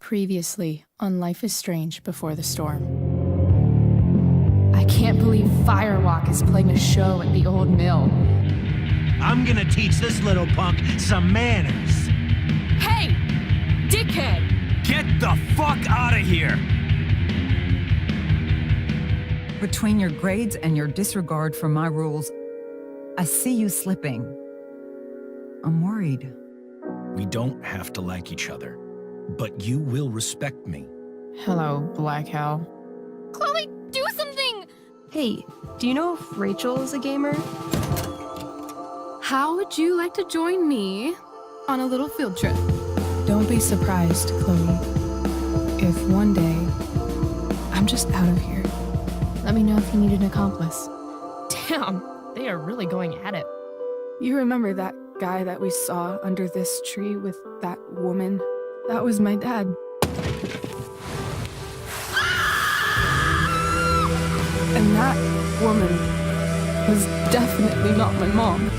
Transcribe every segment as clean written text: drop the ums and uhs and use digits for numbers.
Previously on Life is Strange Before the Storm. I can't believe Firewalk is playing a show at the old mill. I'm gonna teach this little punk some manners. Hey! Dickhead! Get the fuck out of here! Between your grades and your disregard for my rules, I see you slipping. I'm worried. We don't have to like each other, but you will respect me. Hello, Black Hal. Chloe, do something! Hey, do you know if Rachel is a gamer? How would you like to join me on a little field trip? Don't be surprised, Chloe, if one day I'm just out of here. Let me know if you need an accomplice. Damn, they are really going at it. You remember that guy that we saw under this tree with that woman? That was my dad. And that woman was definitely not my mom.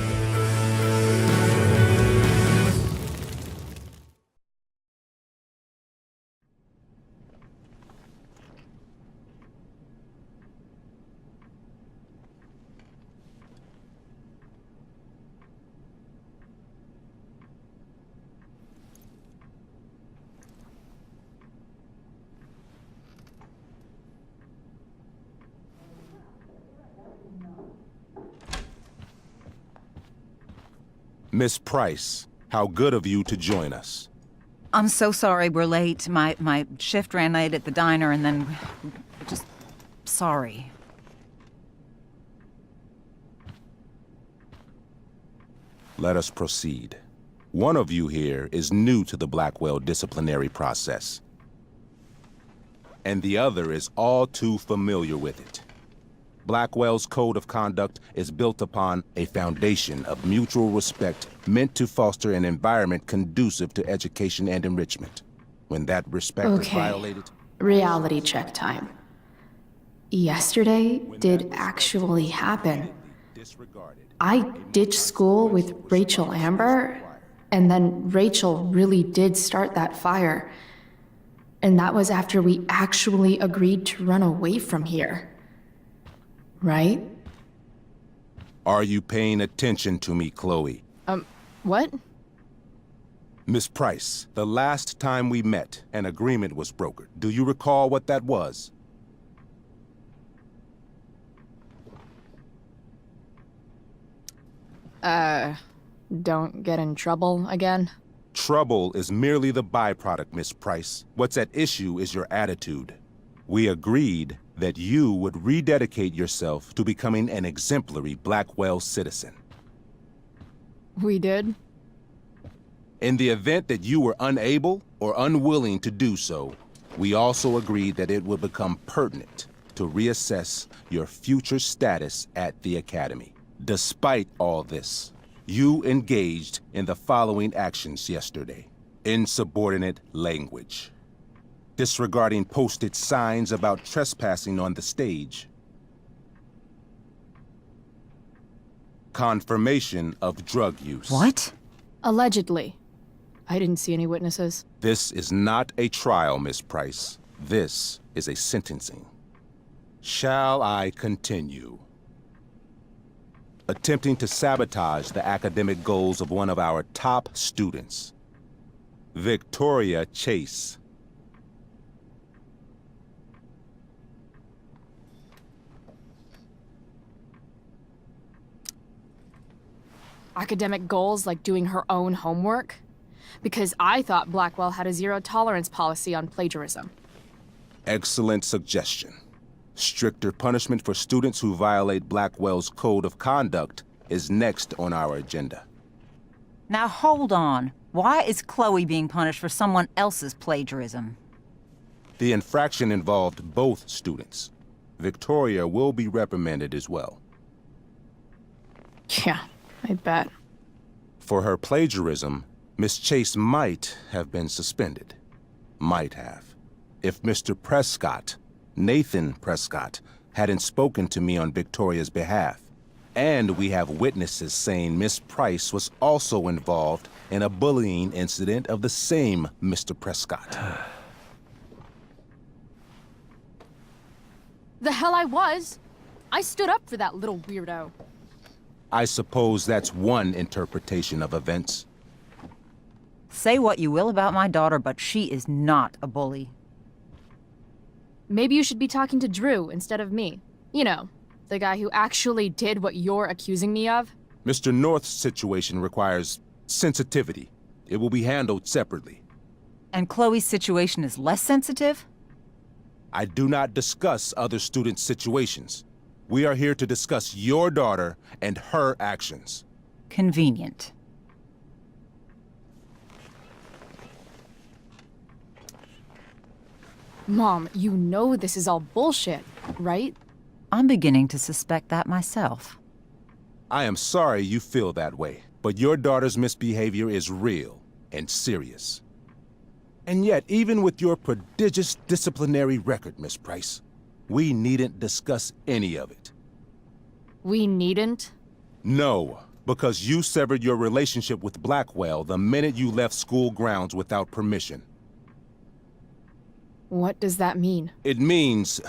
Miss Price, how good of you to join us. I'm so sorry we're late. My shift ran late at the diner and then... just... sorry. Let us proceed. One of you here is new to the Blackwell disciplinary process, and the other is all too familiar with it. Blackwell's code of conduct is built upon a foundation of mutual respect meant to foster an environment conducive to education and enrichment. When that respect is violated... Reality check time. Yesterday did actually happen. I ditched school with Rachel Amber, and then Rachel really did start that fire. And that was after we actually agreed to run away from here. Right? Are you paying attention to me, Chloe? What? Miss Price, the last time we met, an agreement was brokered. Do you recall what that was? Don't get in trouble again? Trouble is merely the byproduct, Miss Price. What's at issue is your attitude. We agreed that you would rededicate yourself to becoming an exemplary Blackwell citizen. We did? In the event that you were unable or unwilling to do so, we also agreed that it would become pertinent to reassess your future status at the Academy. Despite all this, you engaged in the following actions yesterday. Insubordinate language. Disregarding posted signs about trespassing on the stage. Confirmation of drug use. What? Allegedly. I didn't see any witnesses. This is not a trial, Miss Price. This is a sentencing. Shall I continue? Attempting to sabotage the academic goals of one of our top students, Victoria Chase. Academic goals like doing her own homework? Because I thought Blackwell had a zero-tolerance policy on plagiarism. Excellent suggestion. Stricter punishment for students who violate Blackwell's code of conduct is next on our agenda. Now hold on. Why is Chloe being punished for someone else's plagiarism? The infraction involved both students. Victoria will be reprimanded as well. Yeah, I bet. For her plagiarism, Miss Chase might have been suspended. Might have. If Mr. Prescott, Nathan Prescott, hadn't spoken to me on Victoria's behalf. And we have witnesses saying Miss Price was also involved in a bullying incident of the same Mr. Prescott. The hell I was. I stood up for that little weirdo. I suppose that's one interpretation of events. Say what you will about my daughter, but she is not a bully. Maybe you should be talking to Drew instead of me. You know, the guy who actually did what you're accusing me of. Mr. North's situation requires sensitivity. It will be handled separately. And Chloe's situation is less sensitive? I do not discuss other students' situations. We are here to discuss your daughter and her actions. Convenient. Mom, you know this is all bullshit, right? I'm beginning to suspect that myself. I am sorry you feel that way, but your daughter's misbehavior is real and serious. And yet, even with your prodigious disciplinary record, Miss Price, we needn't discuss any of it. We needn't? No, because you severed your relationship with Blackwell the minute you left school grounds without permission. What does that mean? It means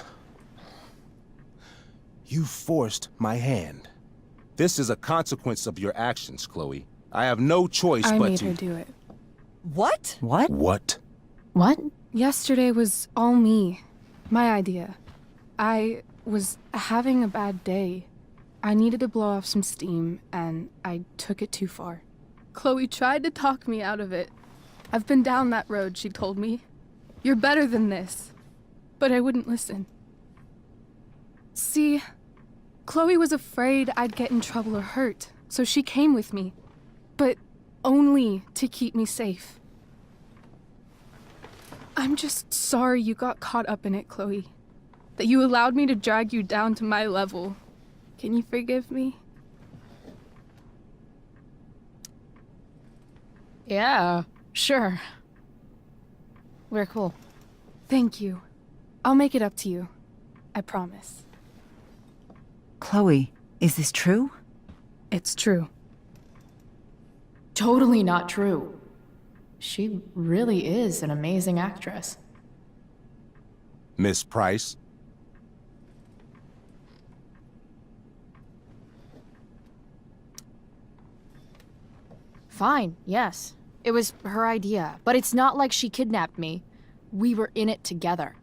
you forced my hand. This is a consequence of your actions, Chloe. I have no choice I but made to... her do it. What? What? What? What? Yesterday was all me. My idea. I was having a bad day. I needed to blow off some steam, and I took it too far. Chloe tried to talk me out of it. I've been down that road, she told me. You're better than this. But I wouldn't listen. See, Chloe was afraid I'd get in trouble or hurt, so she came with me. But only to keep me safe. I'm just sorry you got caught up in it, Chloe. That you allowed me to drag you down to my level. Can you forgive me? Yeah, sure. We're cool. Thank you. I'll make it up to you. I promise. Chloe, is this true? It's true. Totally not true. She really is an amazing actress. Miss Price? Fine, yes. It was her idea, but it's not like she kidnapped me. We were in it together.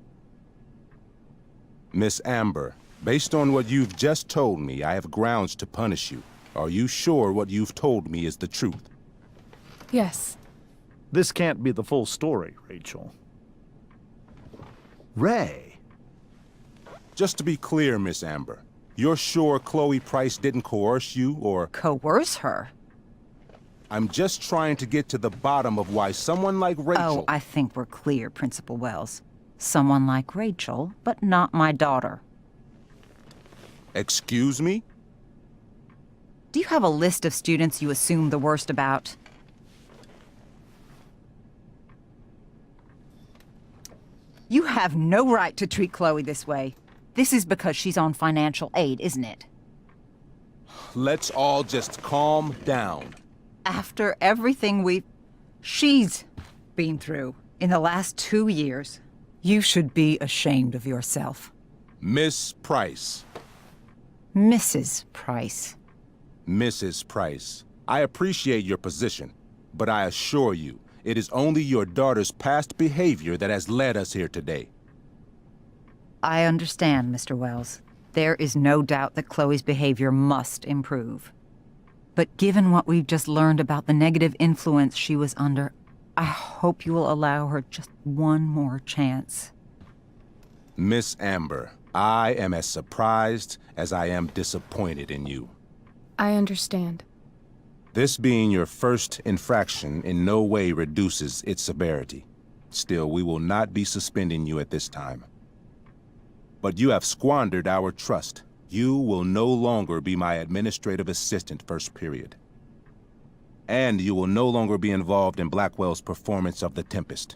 Miss Amber, based on what you've just told me, I have grounds to punish you. Are you sure what you've told me is the truth? Yes. This can't be the full story, Rachel. Ray. Just to be clear, Miss Amber, you're sure Chloe Price didn't coerce you, or... Coerce her? I'm just trying to get to the bottom of why someone like Rachel... Oh, I think we're clear, Principal Wells. Someone like Rachel, but not my daughter. Excuse me? Do you have a list of students you assume the worst about? You have no right to treat Chloe this way. This is because she's on financial aid, isn't it? Let's all just calm down. After everything she's been through in the last 2 years, you should be ashamed of yourself. Miss Price. Mrs. Price. Mrs. Price, I appreciate your position, but I assure you, it is only your daughter's past behavior that has led us here today. I understand, Mr. Wells. There is no doubt that Chloe's behavior must improve. But given what we've just learned about the negative influence she was under, I hope you will allow her just one more chance. Miss Amber, I am as surprised as I am disappointed in you. I understand. This being your first infraction in no way reduces its severity. Still, we will not be suspending you at this time. But you have squandered our trust. You will no longer be my administrative assistant first period. And you will no longer be involved in Blackwell's performance of The Tempest.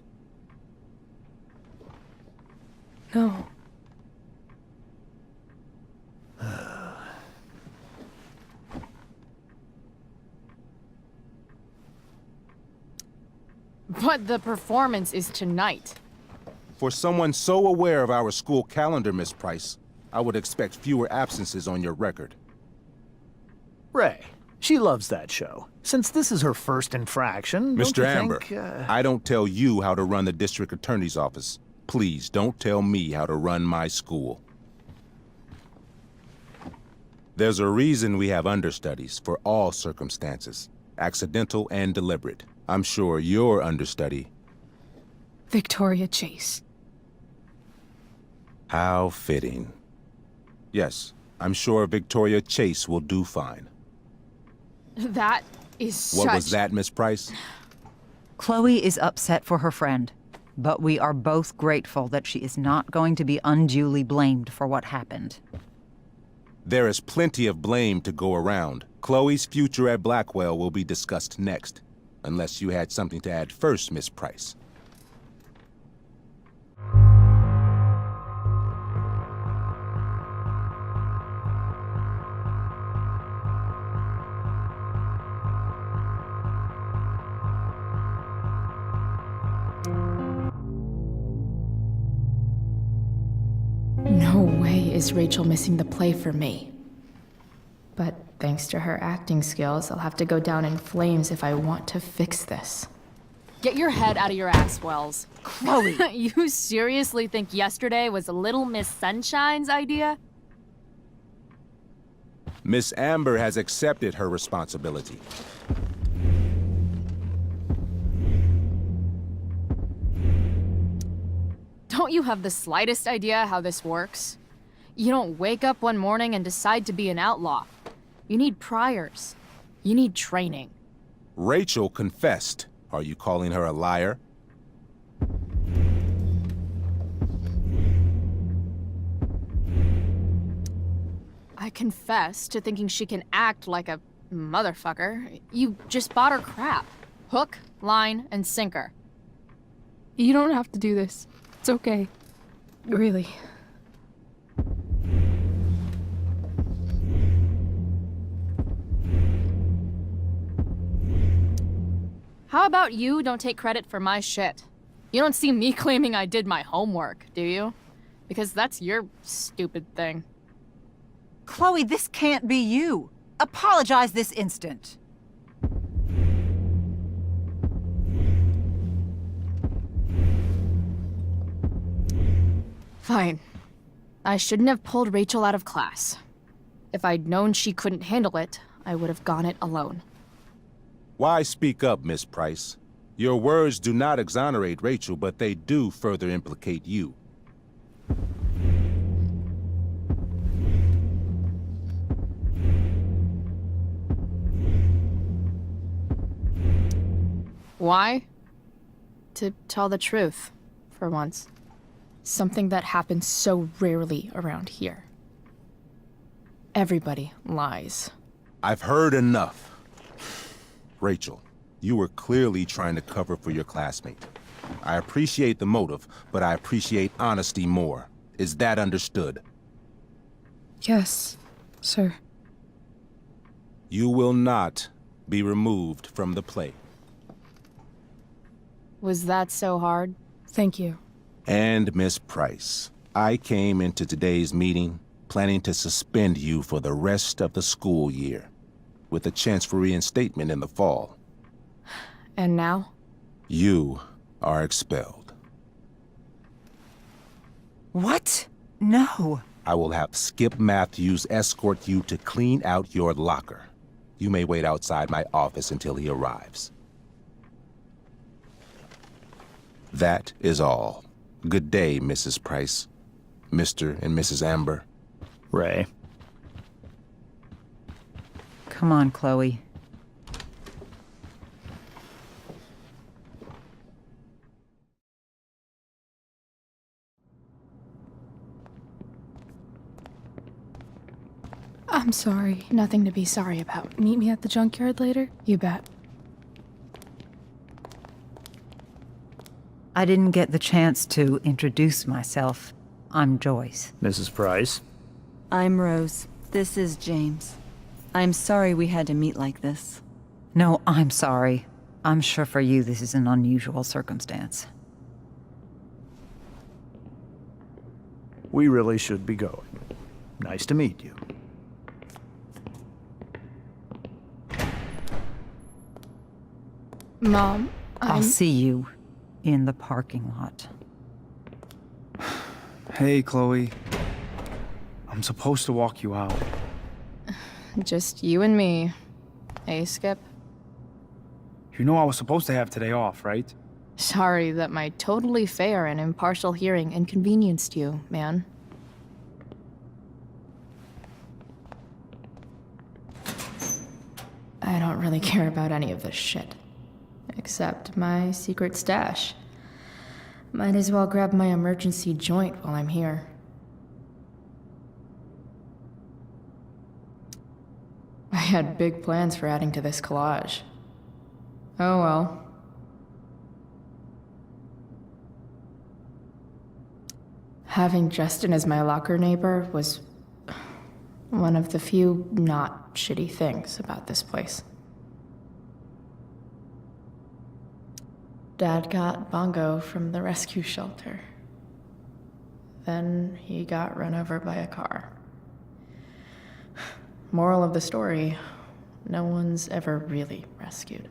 No. But the performance is tonight. For someone so aware of our school calendar, Miss Price, I would expect fewer absences on your record. Ray, she loves that show. Since this is her first infraction, don't Mr. you Amber, think, I don't tell you how to run the district attorney's office. Please don't tell me how to run my school. There's a reason we have understudies for all circumstances, accidental and deliberate. I'm sure your understudy. Victoria Chase. How fitting. Yes, I'm sure Victoria Chase will do fine. That is What such... was that, Miss Price? Chloe is upset for her friend, but we are both grateful that she is not going to be unduly blamed for what happened. There is plenty of blame to go around. Chloe's future at Blackwell will be discussed next. Unless you had something to add first, Miss Price. No way is Rachel missing the play for me. But thanks to her acting skills, I'll have to go down in flames if I want to fix this. Get your head out of your ass, Wells. Chloe! You seriously think yesterday was Little Miss Sunshine's idea? Miss Amber has accepted her responsibility. Don't you have the slightest idea how this works? You don't wake up one morning and decide to be an outlaw. You need priors. You need training. Rachel confessed. Are you calling her a liar? I confess to thinking she can act like a motherfucker. You just bought her crap. Hook, line, and sinker. You don't have to do this. It's okay. Really. How about you don't take credit for my shit? You don't see me claiming I did my homework, do you? Because that's your stupid thing. Chloe, this can't be you. Apologize this instant. Fine. I shouldn't have pulled Rachel out of class. If I'd known she couldn't handle it, I would have gone it alone. Why speak up, Miss Price? Your words do not exonerate Rachel, but they do further implicate you. Why? To tell the truth, for once. Something that happens so rarely around here. Everybody lies. I've heard enough. Rachel, you were clearly trying to cover for your classmate. I appreciate the motive, but I appreciate honesty more. Is that understood? Yes, sir. You will not be removed from the play. Was that so hard? Thank you. And Miss Price, I came into today's meeting planning to suspend you for the rest of the school year, with a chance for reinstatement in the fall. And now? You are expelled. What? No. I will have Skip Matthews escort you to clean out your locker. You may wait outside my office until he arrives. That is all. Good day, Mrs. Price. Mr. and Mrs. Amber. Ray. Come on, Chloe. I'm sorry. Nothing to be sorry about. Meet me at the junkyard later? You bet. I didn't get the chance to introduce myself. I'm Joyce. Mrs. Price. I'm Rose. This is James. I'm sorry we had to meet like this. No, I'm sorry. I'm sure for you this is an unusual circumstance. We really should be going. Nice to meet you. Mom, I'll see you in the parking lot. Hey, Chloe. I'm supposed to walk you out. Just you and me. Hey, Skip. You know I was supposed to have today off, right? Sorry that my totally fair and impartial hearing inconvenienced you, man. I don't really care about any of this shit. Except my secret stash. Might as well grab my emergency joint while I'm here. I had big plans for adding to this collage. Oh well. Having Justin as my locker neighbor was one of the few not shitty things about this place. Dad got Bongo from the rescue shelter. Then he got run over by a car. Moral of the story, no one's ever really rescued.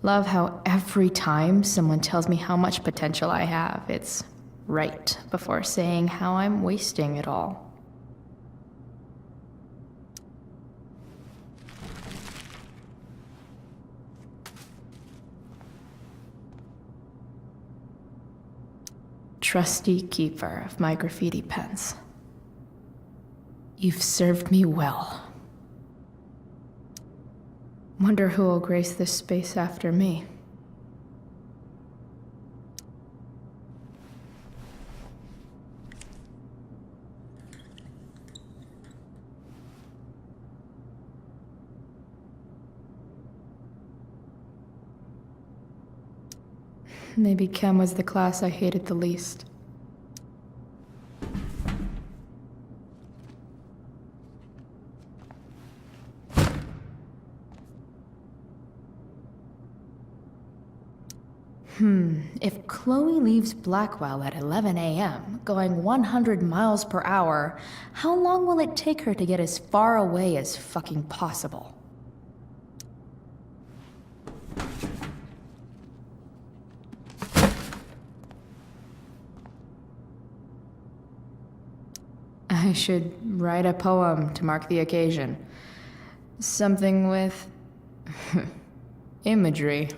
Love how every time someone tells me how much potential I have, it's right before saying how I'm wasting it all. Trusty keeper of my graffiti pens. You've served me well. Wonder who will grace this space after me. Maybe chem was the class I hated the least. If Chloe leaves Blackwell at 11 a.m., going 100 miles per hour, how long will it take her to get as far away as fucking possible? I should write a poem to mark the occasion. Something with imagery.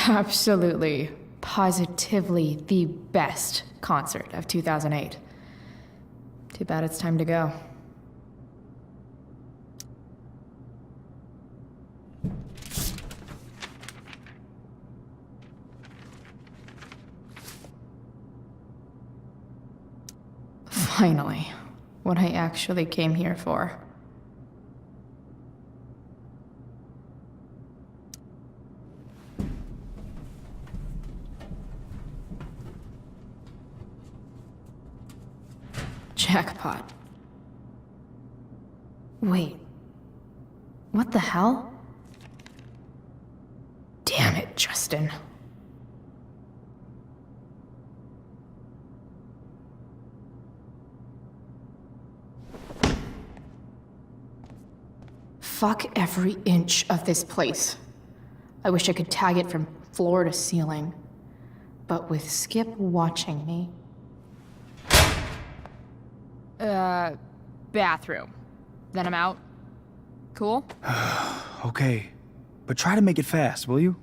Absolutely, positively the best concert of 2008. Too bad it's time to go. Finally, what I actually came here for. Jackpot. Wait. What the hell? Damn it, Justin. Fuck every inch of this place. I wish I could tag it from floor to ceiling. But with Skip watching me... bathroom. Then I'm out. Cool? Okay, but try to make it fast, will you?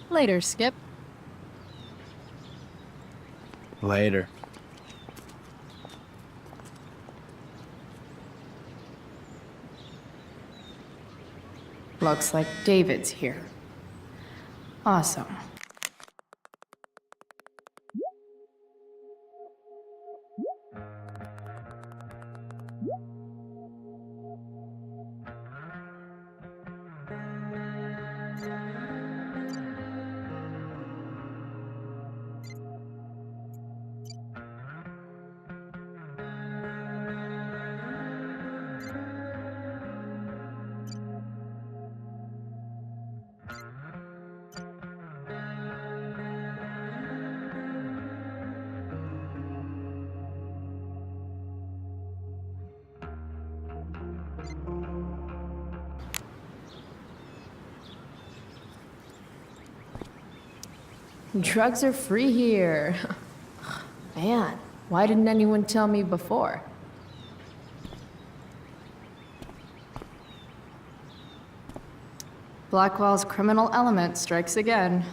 Later, Skip. Later. Looks like David's here. Awesome. Drugs are free here. Man, why didn't anyone tell me before? Blackwell's criminal element strikes again.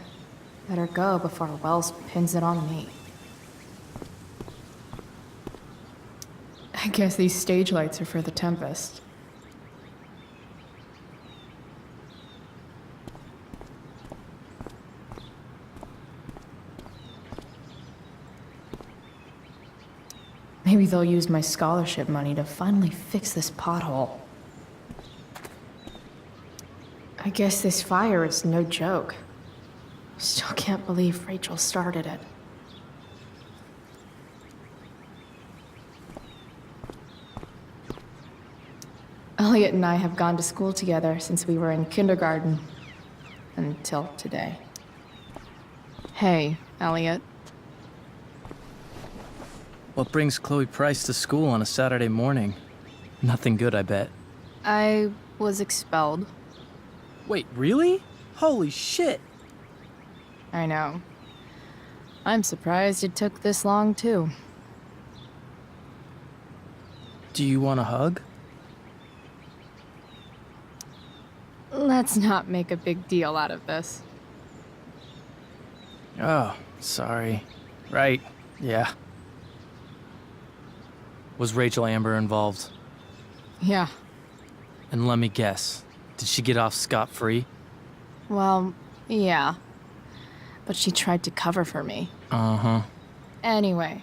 Better go before Wells pins it on me. I guess these stage lights are for the Tempest. Maybe they'll use my scholarship money to finally fix this pothole. I guess this fire is no joke. Still can't believe Rachel started it. Elliot and I have gone to school together since we were in kindergarten. Until today. Hey, Elliot. What brings Chloe Price to school on a Saturday morning? Nothing good, I bet. I was expelled. Wait, really? Holy shit! I know. I'm surprised it took this long, too. Do you want a hug? Let's not make a big deal out of this. Oh, sorry. Right, yeah. Was Rachel Amber involved? Yeah. And let me guess, did she get off scot-free? Well, yeah. But she tried to cover for me. Uh-huh. Anyway,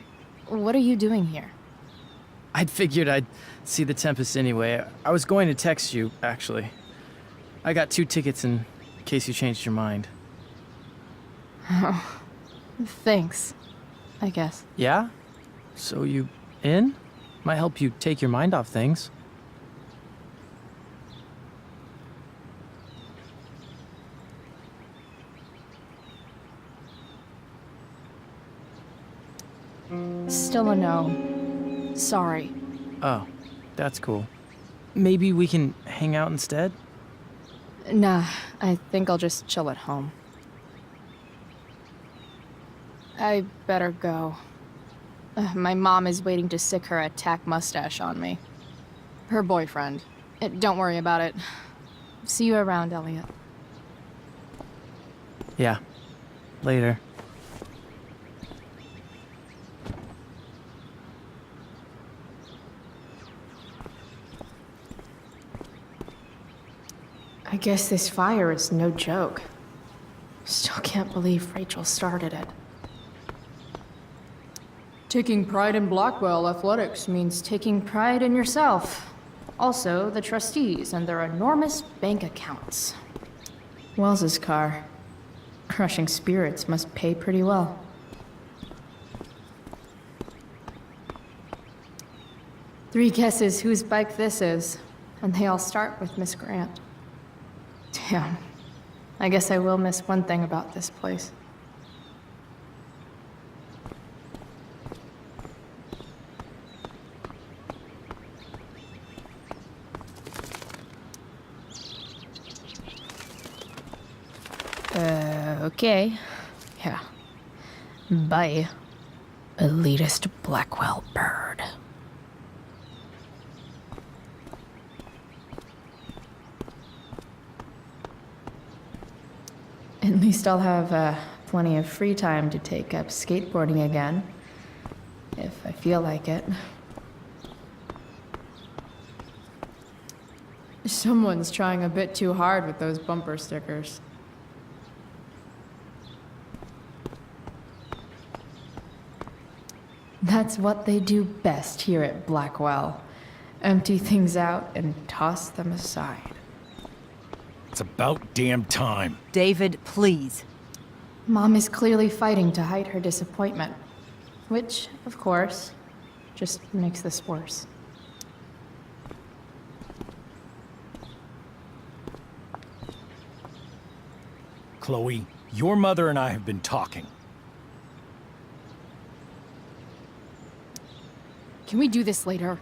what are you doing here? I'd figured I'd see the Tempest anyway. I was going to text you, actually. I got 2 tickets in case you changed your mind. Oh, thanks, I guess. Yeah? So you in? Might help you take your mind off things. Still a no. Sorry. Oh, that's cool. Maybe we can hang out instead? Nah, I think I'll just chill at home. I better go. My mom is waiting to sick her attack mustache on me. Her boyfriend. Don't worry about it. See you around, Elliot. Yeah. Later. I guess this fire is no joke. Still can't believe Rachel started it. Taking pride in Blackwell athletics means taking pride in yourself. Also, the trustees and their enormous bank accounts. Wells's car. Crushing spirits must pay pretty well. Three guesses whose bike this is, and they all start with Miss Grant. Damn. I guess I will miss one thing about this place. Okay. Yeah. Bye. Elitist Blackwell bird. At least I'll have plenty of free time to take up skateboarding again. If I feel like it. Someone's trying a bit too hard with those bumper stickers. That's what they do best here at Blackwell. Empty things out and toss them aside. It's about damn time. David, please. Mom is clearly fighting to hide her disappointment. Which, of course, just makes this worse. Chloe, your mother and I have been talking. Can we do this later?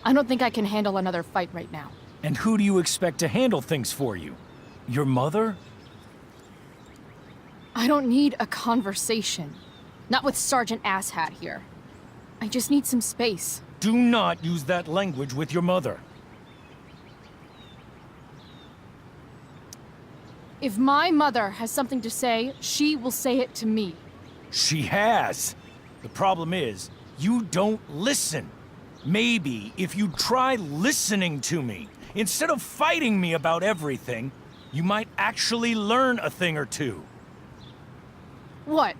I don't think I can handle another fight right now. And who do you expect to handle things for you? Your mother? I don't need a conversation. Not with Sergeant Asshat here. I just need some space. Do not use that language with your mother. If my mother has something to say, she will say it to me. She has. The problem is, you don't listen. Maybe if you try listening to me, instead of fighting me about everything, you might actually learn a thing or two. What?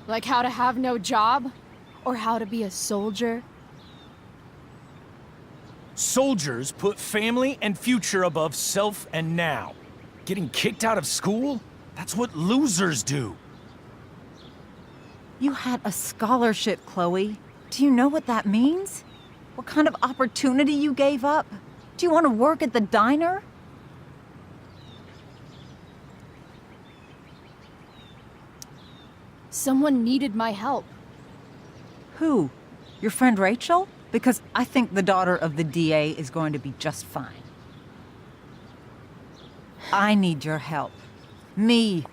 Like how to have no job? Or how to be a soldier? Soldiers put family and future above self and now. Getting kicked out of school? That's what losers do. You had a scholarship, Chloe. Do you know what that means? What kind of opportunity you gave up? Do you want to work at the diner? Someone needed my help. Who? Your friend Rachel? Because I think the daughter of the DA is going to be just fine. I need your help. Me,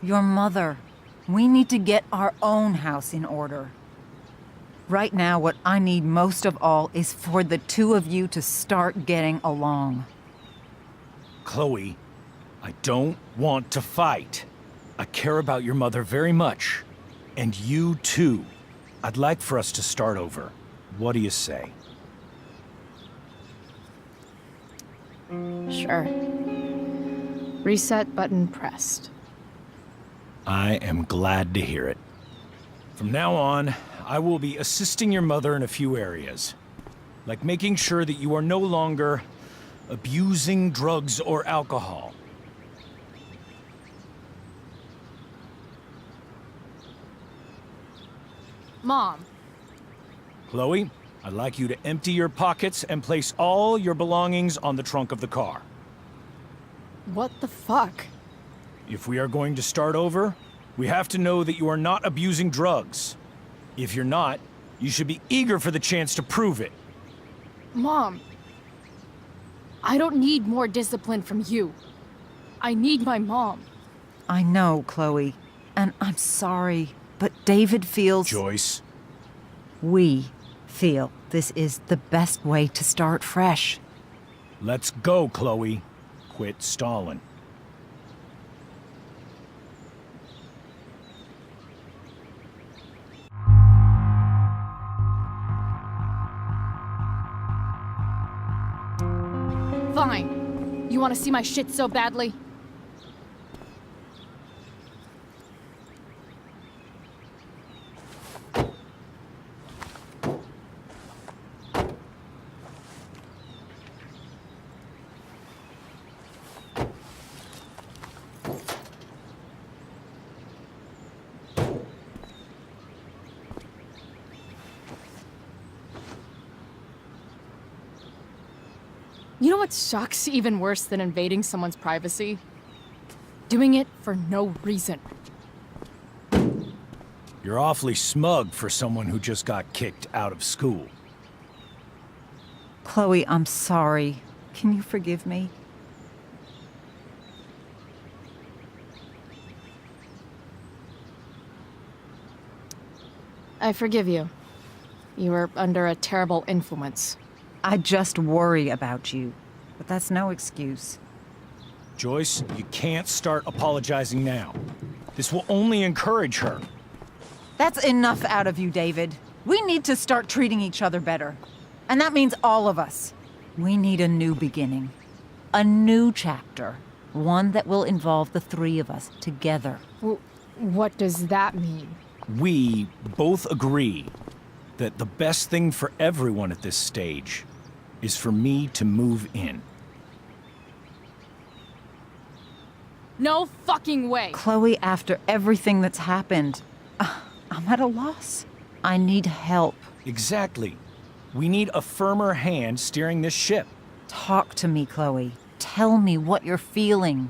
your mother. We need to get our own house in order. Right now, what I need most of all is for the two of you to start getting along. Chloe, I don't want to fight. I care about your mother very much. And you too. I'd like for us to start over. What do you say? Sure. Reset button pressed. I am glad to hear it. From now on, I will be assisting your mother in a few areas. Like making sure that you are no longer abusing drugs or alcohol. Mom. Chloe, I'd like you to empty your pockets and place all your belongings on the trunk of the car. What the fuck? If we are going to start over, we have to know that you are not abusing drugs. If you're not, you should be eager for the chance to prove it. Mom. I don't need more discipline from you. I need my mom. I know, Chloe, and I'm sorry, but David feels... Joyce. We feel this is the best way to start fresh. Let's go, Chloe. Quit stalling. Fine. You want to see my shit so badly? You know what sucks even worse than invading someone's privacy? Doing it for no reason. You're awfully smug for someone who just got kicked out of school. Chloe, I'm sorry. Can you forgive me? I forgive you. You were under a terrible influence. I just worry about you, but that's no excuse. Joyce, you can't start apologizing now. This will only encourage her. That's enough out of you, David. We need to start treating each other better. And that means all of us. We need a new beginning. A new chapter. One that will involve the three of us together. What does that mean? We both agree that the best thing for everyone at this stage is for me to move in. No fucking way! Chloe, after everything that's happened, I'm at a loss. I need help. Exactly. We need a firmer hand steering this ship. Talk to me, Chloe. Tell me what you're feeling.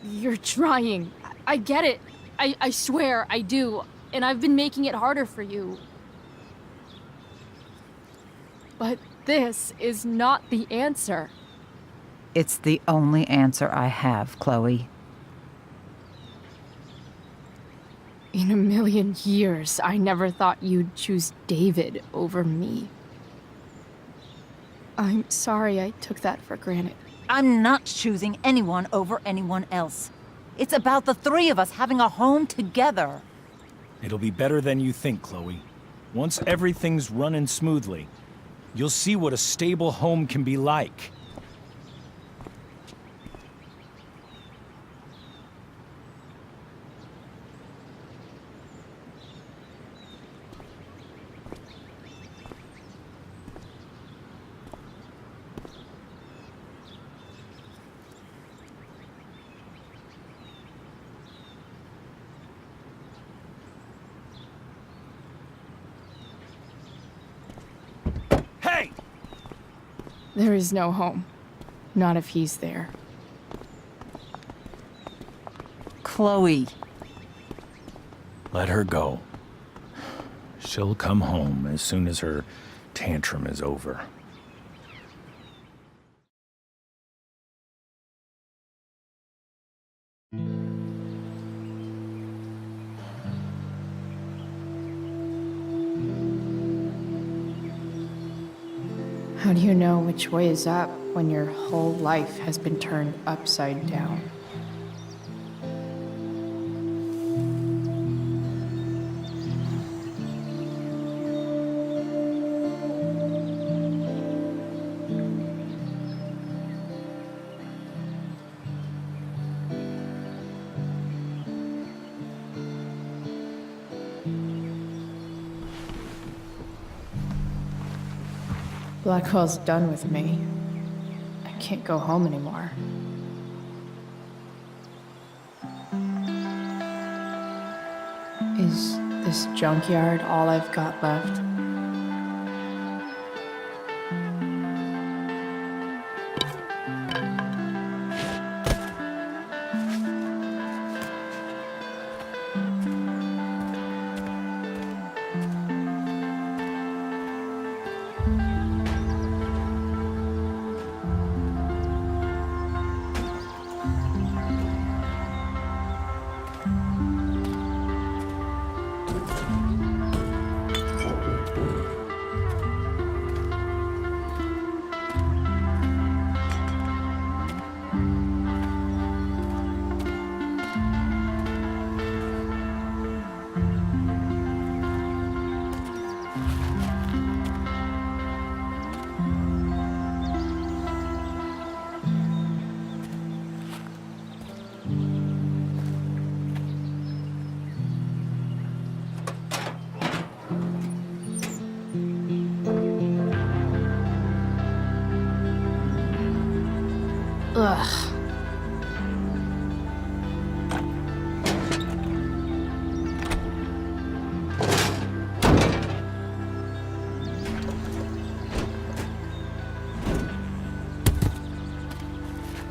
You're trying. I get it. I swear, I do. And I've been making it harder for you. But this is not the answer. It's the only answer I have, Chloe. In a million years, I never thought you'd choose David over me. I'm sorry I took that for granted. I'm not choosing anyone over anyone else. It's about the three of us having a home together. It'll be better than you think, Chloe. Once everything's running smoothly, you'll see what a stable home can be like. There is no home. Not if he's there. Chloe. Let her go. She'll come home as soon as her tantrum is over. How do you know which way is up when your whole life has been turned upside down? Blackwell's done with me. I can't go home anymore. Is this junkyard all I've got left? Ugh.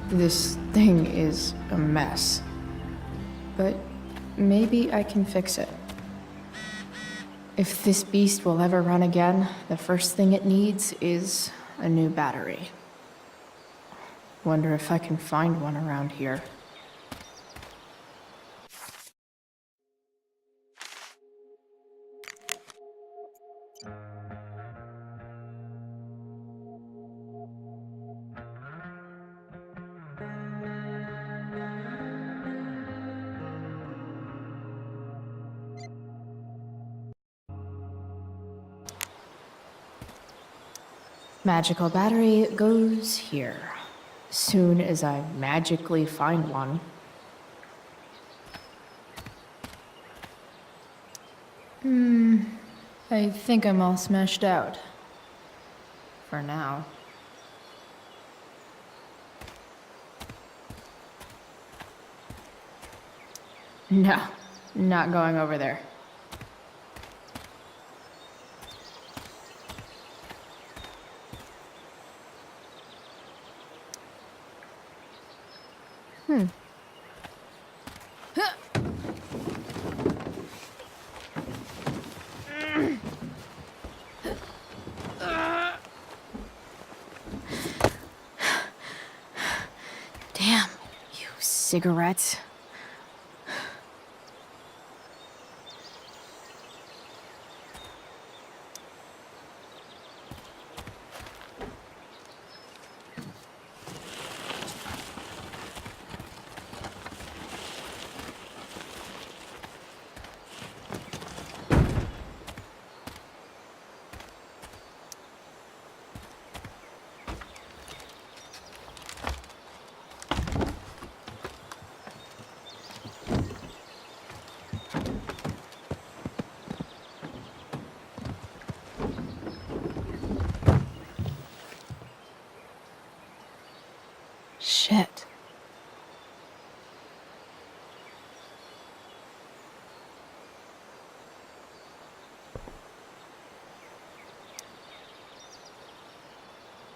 This thing is a mess. But maybe I can fix it. If this beast will ever run again, the first thing it needs is a new battery. Wonder if I can find one around here. Magical battery goes here. Soon as I magically find one. I think I'm all smashed out. For now. No, not going over there. Damn, you cigarettes. Shit.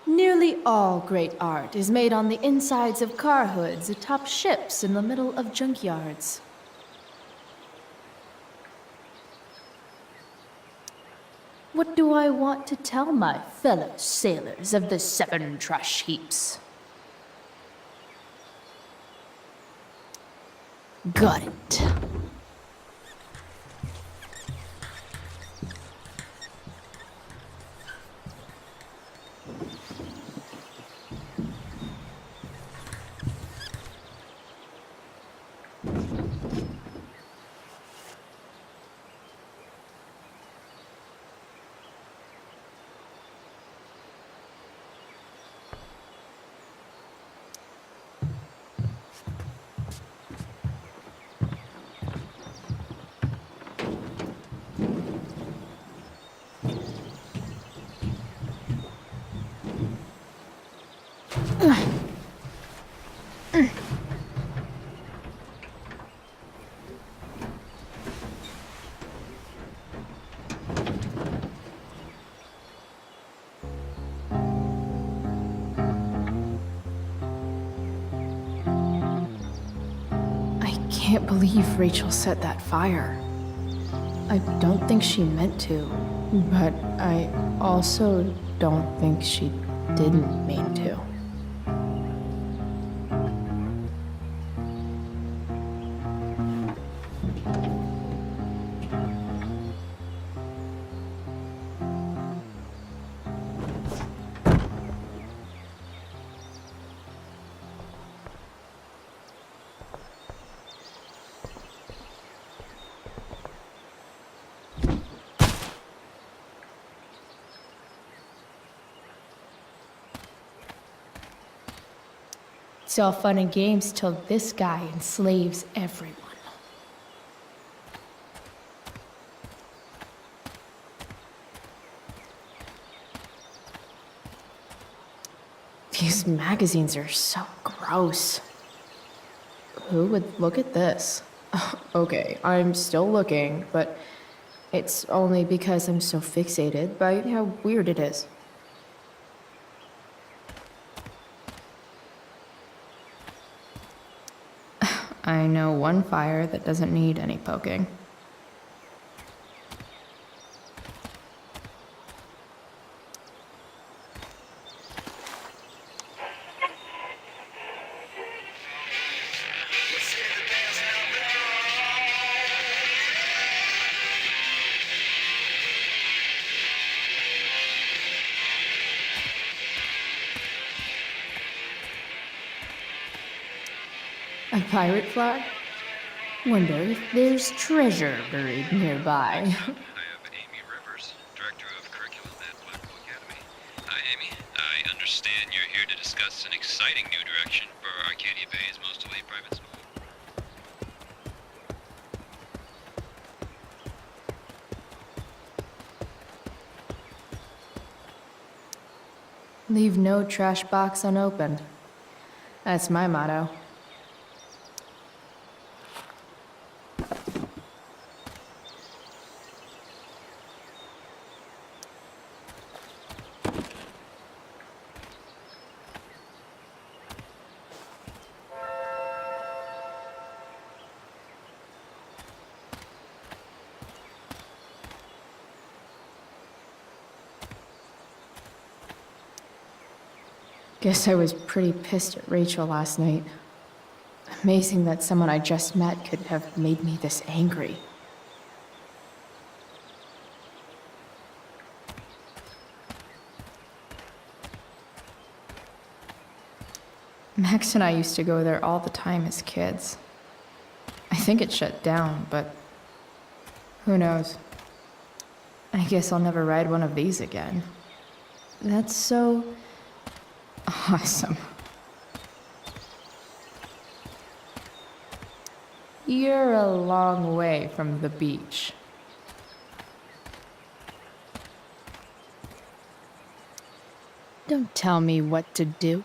Nearly all great art is made on the insides of car hoods atop ships in the middle of junkyards. What do I want to tell my fellow sailors of the 7 trash heaps? Got it. I can't believe Rachel set that fire. I don't think she meant to, but I also don't think she didn't mean to. It's all fun and games till this guy enslaves everyone. These magazines are so gross. Who would look at this? Okay, I'm still looking, but it's only because I'm so fixated by how weird it is. I know one fire that doesn't need any poking. A pirate flag? Wonder if there's treasure buried nearby. I have Amy Rivers, Director of Curriculum at Blackpool Academy. Hi, Amy. exciting new direction for Arcadia Bay's most elite private school. Leave no trash box unopened. That's my motto. Guess I was pretty pissed at Rachel last night. Amazing that someone I just met could have made me this angry. Max and I used to go there all the time as kids. I think it shut down, but who knows? I guess I'll never ride one of these again. That's so awesome. You're a long way from the beach. Don't tell me what to do.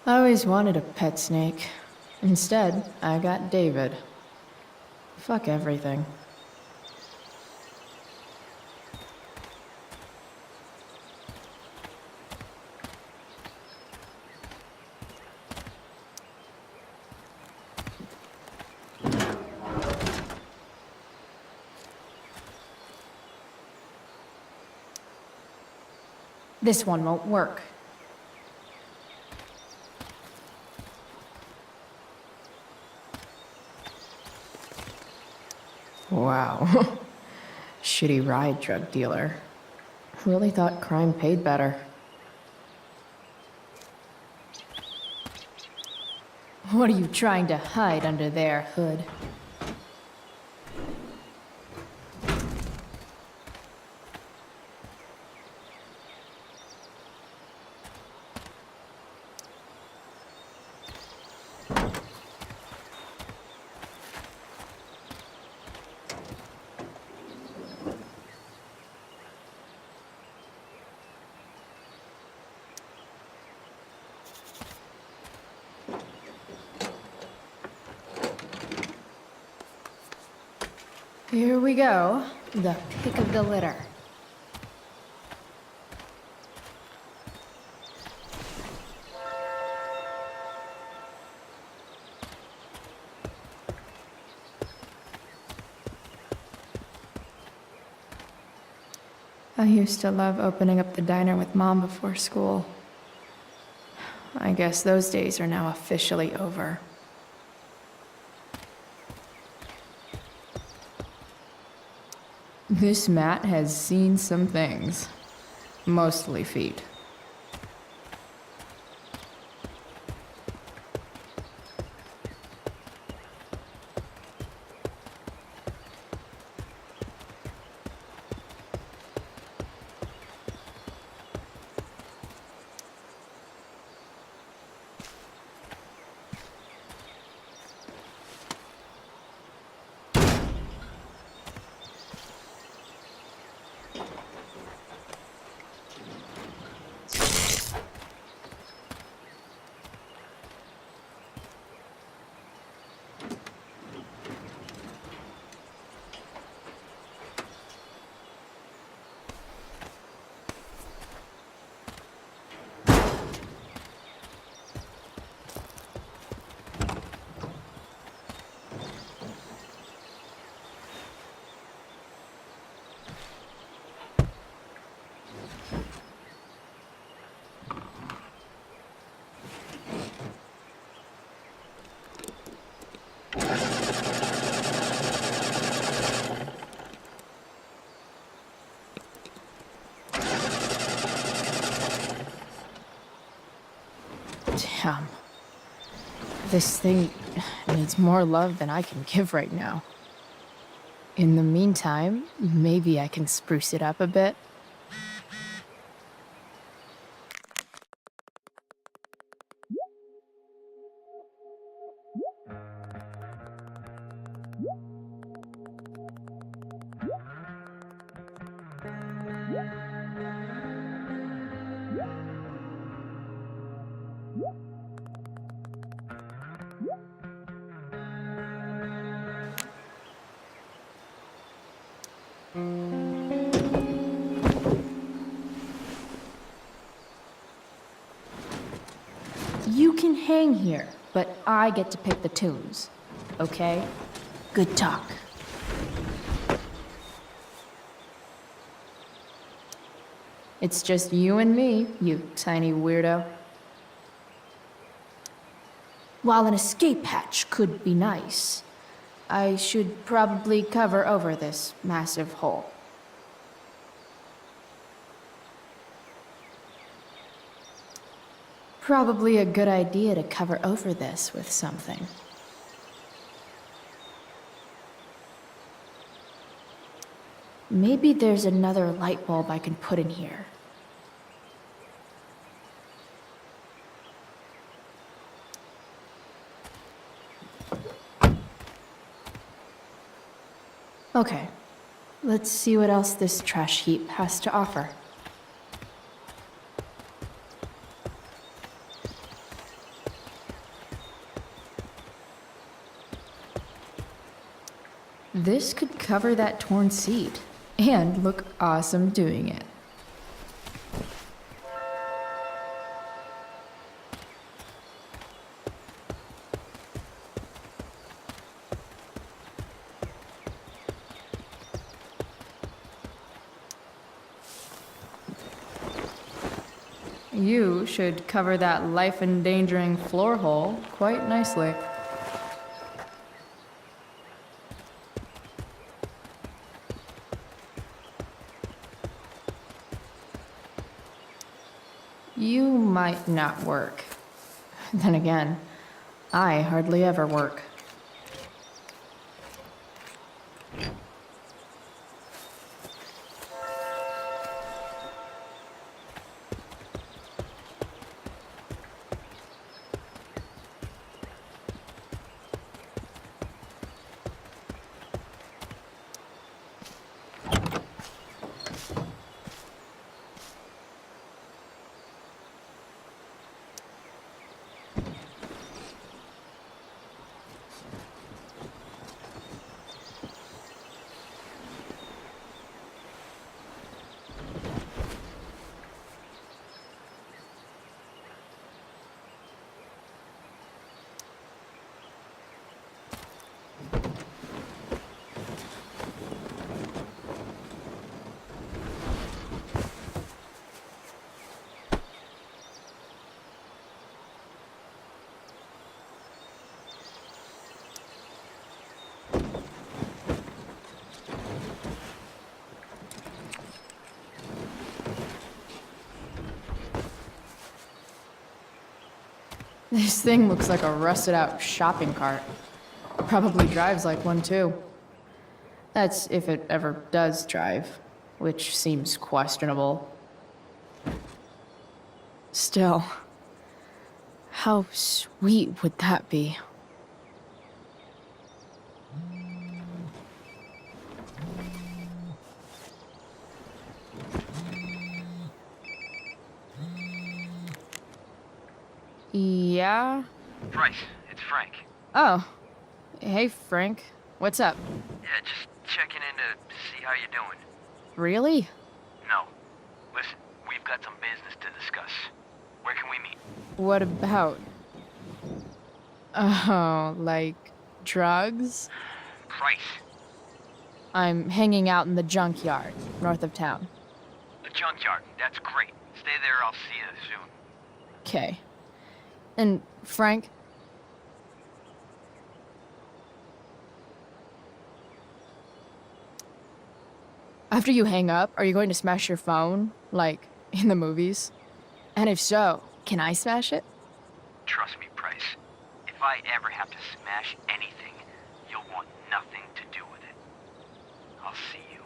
I always wanted a pet snake. Instead, I got David. Fuck everything. This one won't work. Wow. Shitty ride drug dealer. Really thought crime paid better. What are you trying to hide under there, Hood? Here we go, the pick of the litter. I used to love opening up the diner with Mom before school. I guess those days are now officially over. This mat has seen some things. Mostly feet. Damn. This thing needs more love than I can give right now. In the meantime, maybe I can spruce it up a bit. You can hang here, but I get to pick the tunes. Okay? Good talk. It's just you and me, you tiny weirdo. While an escape hatch could be nice, I should probably cover over this massive hole. Probably a good idea to cover over this with something. Maybe there's another light bulb I can put in here. Okay, let's see what else this trash heap has to offer. This could cover that torn seat, and look awesome doing it. You should cover that life-endangering floor hole quite nicely. You might not work. Then again, I hardly ever work. This thing looks like a rusted-out shopping cart. Probably drives like one, too. That's if it ever does drive, which seems questionable. Still, how sweet would that be? Yeah? Bryce, it's Frank. Oh. Hey, Frank. What's up? Yeah, just checking in to see how you're doing. Really? No. Listen, we've got some business to discuss. Where can we meet? What about? Oh, like drugs? Bryce. I'm hanging out in the junkyard, north of town. The junkyard, that's great. Stay there, I'll see you soon. Okay. And Frank? After you hang up, are you going to smash your phone, like in the movies? And if so, can I smash it? Trust me, Bryce. If I ever have to smash anything, you'll want nothing to do with it. I'll see you.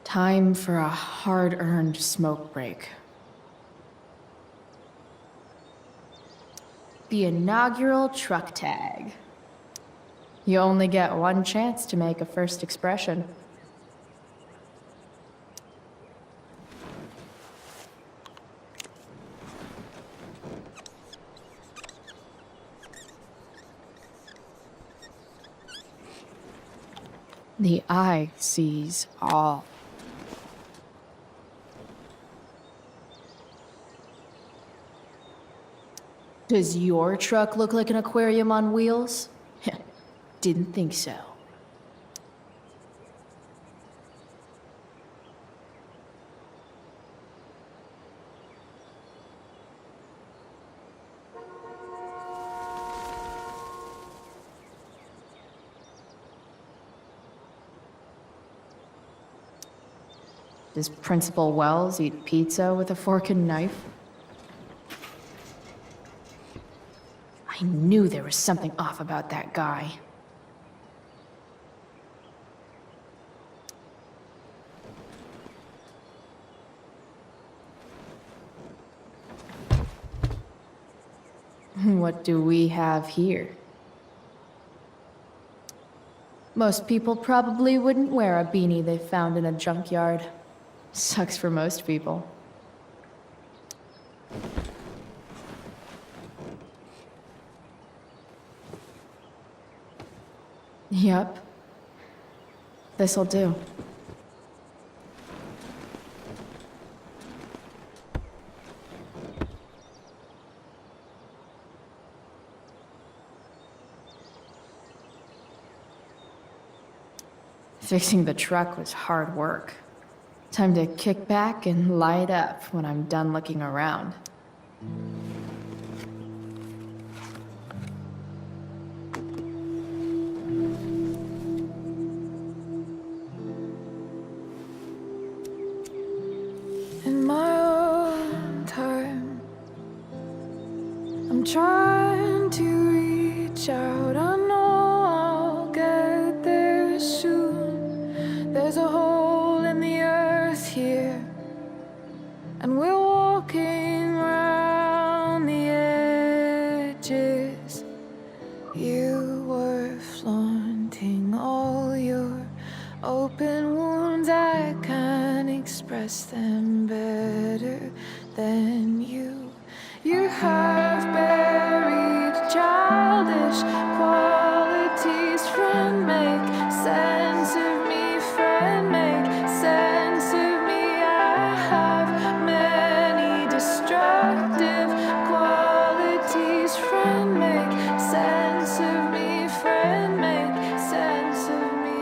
Time for a hard-earned smoke break. The inaugural truck tag. You only get one chance to make a first expression. The eye sees all. Does your truck look like an aquarium on wheels? Didn't think so. Does Principal Wells eat pizza with a fork and knife? I knew there was something off about that guy. What do we have here? Most people probably wouldn't wear a beanie they found in a junkyard. Sucks for most people. Yep. This'll do. Fixing the truck was hard work. Time to kick back and light up when I'm done looking around. In my own time, I'm trying to reach out. I know I'll get there soon. There's a hole in the earth here, and we're walking around the edges. You were flaunting all your open wounds. I can't express them better than you. You have buried childish qualities. Friend, make sense of me. Friend, make sense of me. I have many destructive qualities. Friend, make sense of me. Friend, make sense of me.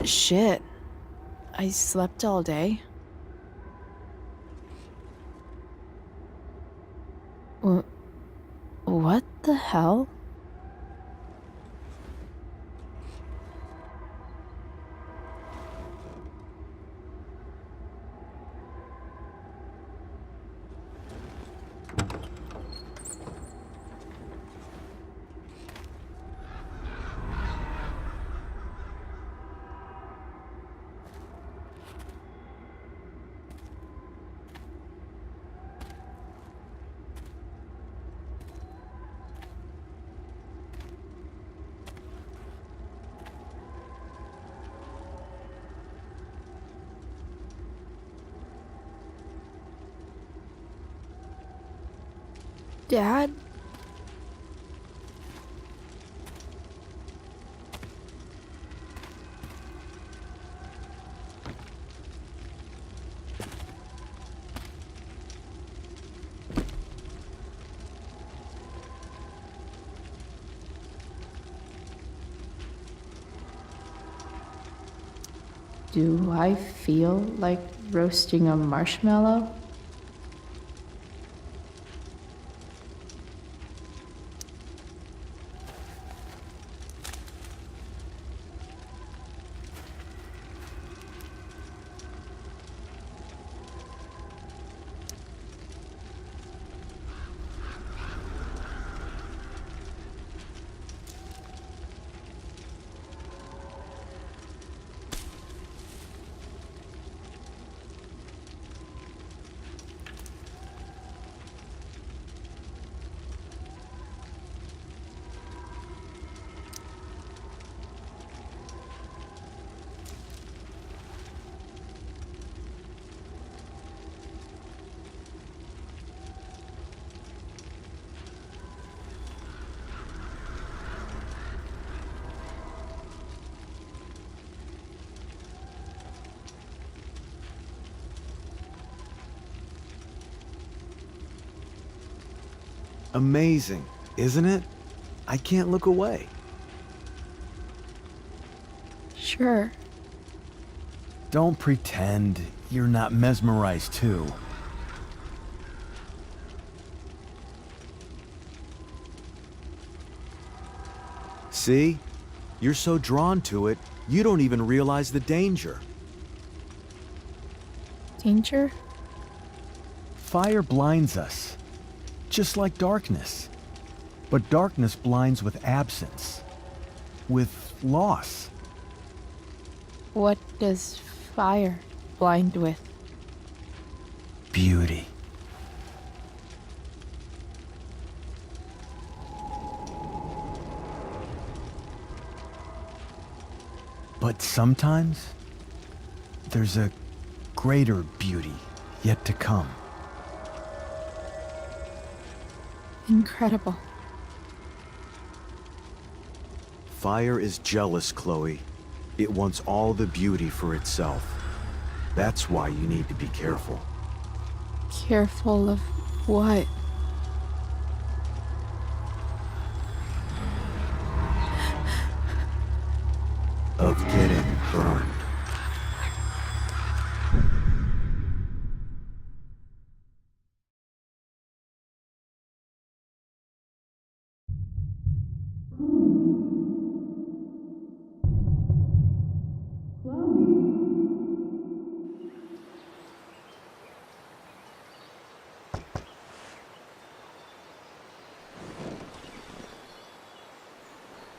Shit. I slept all day. What the hell? Dad? Do I feel like roasting a marshmallow? Amazing, isn't it? I can't look away. Sure. Don't pretend you're not mesmerized too. See? You're so drawn to it, you don't even realize the danger. Danger? Fire blinds us, just like darkness. But darkness blinds with absence, with loss. What does fire blind with? Beauty. But sometimes, there's a greater beauty yet to come. Incredible. Fire is jealous, Chloe. It wants all the beauty for itself. That's why you need to be careful. Careful of what? Of getting burned.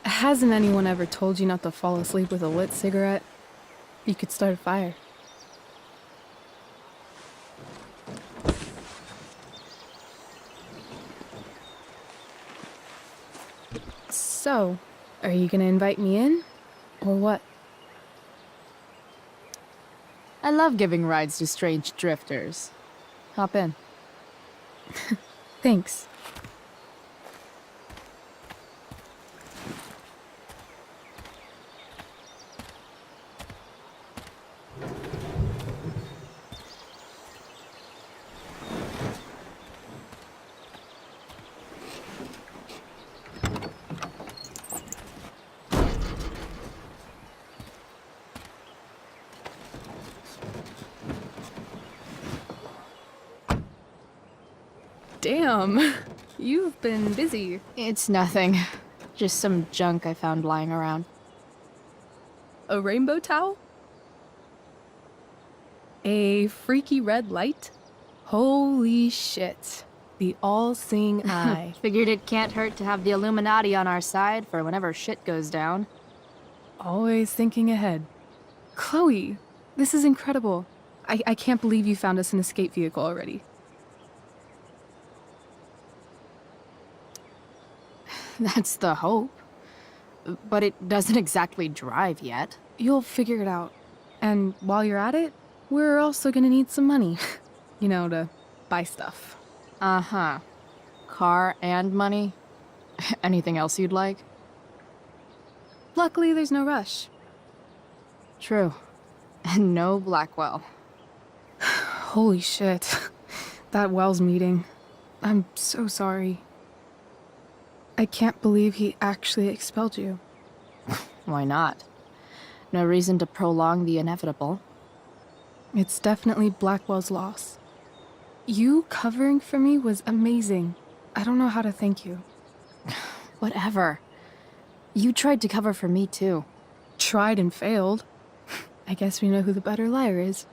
Hasn't anyone ever told you not to fall asleep with a lit cigarette? You could start a fire. So, are you gonna invite me in? Or what? I love giving rides to strange drifters. Hop in. Thanks. Damn, you've been busy. It's nothing. Just some junk I found lying around. A rainbow towel? A freaky red light? Holy shit. The all-seeing eye. Figured it can't hurt to have the Illuminati on our side for whenever shit goes down. Always thinking ahead. Chloe, this is incredible. I can't believe you found us an escape vehicle already. That's the hope. But it doesn't exactly drive yet. You'll figure it out. And while you're at it, we're also gonna need some money. You know, to buy stuff. Uh-huh. Car and money? Anything else you'd like? Luckily, there's no rush. True. And no Blackwell. Holy shit. That Wells meeting. I'm so sorry. I can't believe he actually expelled you. Why not? No reason to prolong the inevitable. It's definitely Blackwell's loss. You covering for me was amazing. I don't know how to thank you. Whatever. You tried to cover for me, too. Tried and failed. I guess we know who the better liar is.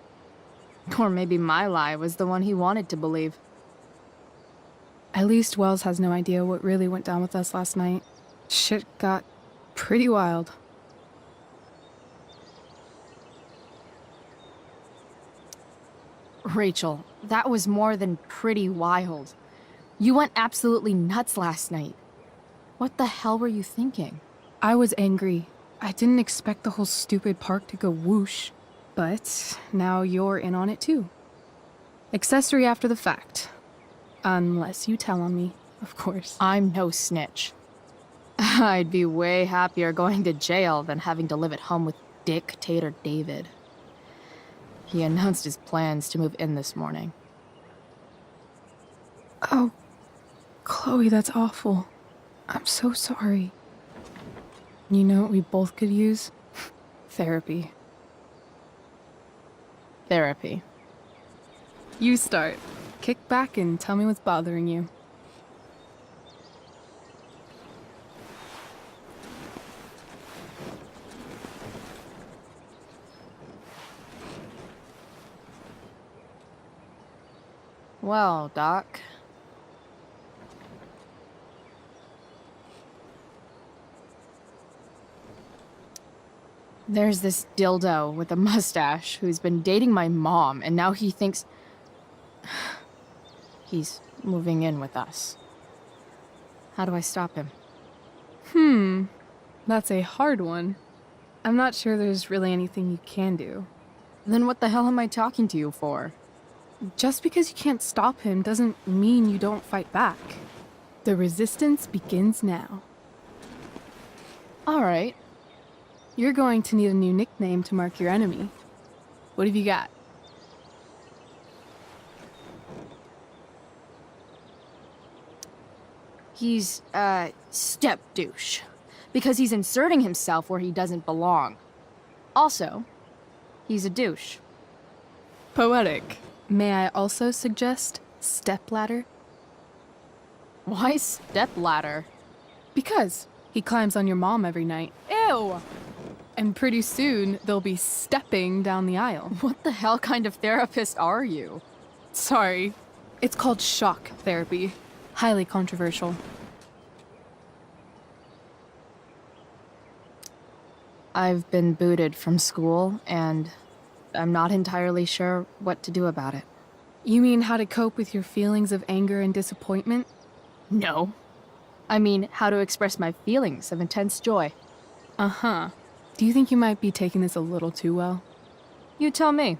Or maybe my lie was the one he wanted to believe. At least Wells has no idea what really went down with us last night. Shit got pretty wild. Rachel, that was more than pretty wild. You went absolutely nuts last night. What the hell were you thinking? I was angry. I didn't expect the whole stupid park to go whoosh. But now you're in on it too. Accessory after the fact. Unless you tell on me, of course. I'm no snitch. I'd be way happier going to jail than having to live at home with Dictator David. He announced his plans to move in this morning. Oh, Chloe, that's awful. I'm so sorry. You know what we both could use? Therapy. Therapy. You start. Kick back and tell me what's bothering you. Well, Doc. There's this dildo with a mustache who's been dating my mom, and now he thinks he's moving in with us. How do I stop him? That's a hard one. I'm not sure there's really anything you can do. Then what the hell am I talking to you for? Just because you can't stop him doesn't mean you don't fight back. The resistance begins now. All right. You're going to need a new nickname to mark your enemy. What have you got? He's, step douche. Because he's inserting himself where he doesn't belong. Also, he's a douche. Poetic. May I also suggest stepladder? Why stepladder? Because he climbs on your mom every night. Ew! And pretty soon, they'll be stepping down the aisle. What the hell kind of therapist are you? Sorry. It's called shock therapy. Highly controversial. I've been booted from school, and I'm not entirely sure what to do about it. You mean how to cope with your feelings of anger and disappointment? No. I mean, how to express my feelings of intense joy. Uh-huh. Do you think you might be taking this a little too well? You tell me.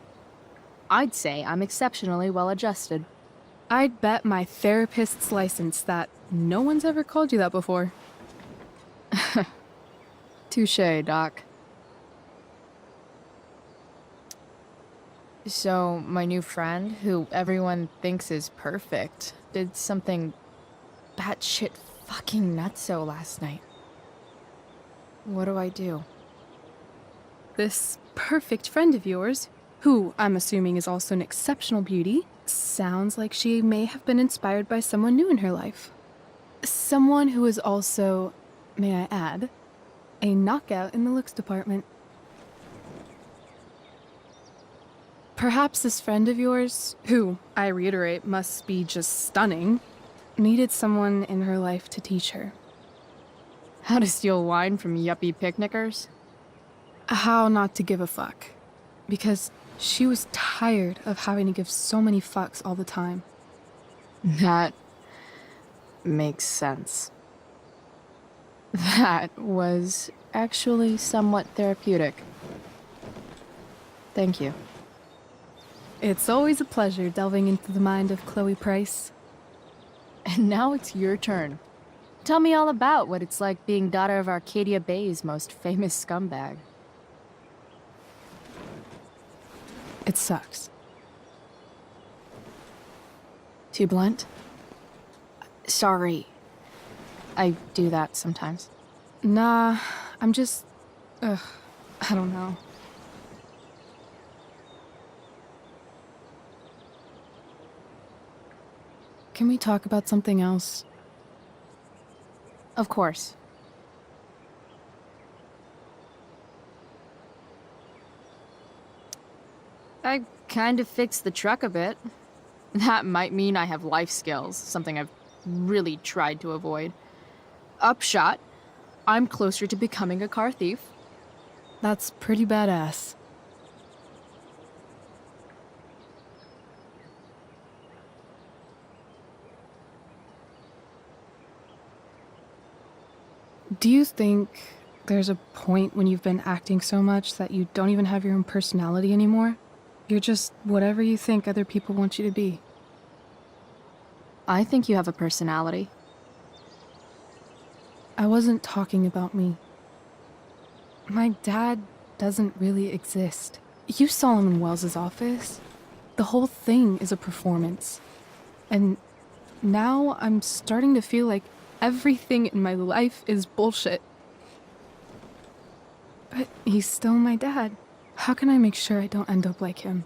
I'd say I'm exceptionally well adjusted. I'd bet my therapist's license that no one's ever called you that before. Touché, Doc. So, my new friend, who everyone thinks is perfect, did something batshit fucking nutso last night. What do I do? This perfect friend of yours, who I'm assuming is also an exceptional beauty, sounds like she may have been inspired by someone new in her life. Someone who is also, may I add, a knockout in the looks department. Perhaps this friend of yours, who, I reiterate, must be just stunning, needed someone in her life to teach her. How to steal wine from yuppie picnickers? How not to give a fuck. Because she was tired of having to give so many fucks all the time. That makes sense. That was actually somewhat therapeutic. Thank you. It's always a pleasure delving into the mind of Chloe Price. And now it's your turn. Tell me all about what it's like being daughter of Arcadia Bay's most famous scumbag. It sucks. Too blunt? Sorry. I do that sometimes. Nah, I'm just... I don't know. Can we talk about something else? Of course. I kind of fixed the truck a bit. That might mean I have life skills, something I've really tried to avoid. Upshot, I'm closer to becoming a car thief. That's pretty badass. Do you think there's a point when you've been acting so much that you don't even have your own personality anymore? You're just whatever you think other people want you to be. I think you have a personality. I wasn't talking about me. My dad doesn't really exist. You saw him in Wells's office. The whole thing is a performance. And now I'm starting to feel like everything in my life is bullshit. But he's still my dad. How can I make sure I don't end up like him?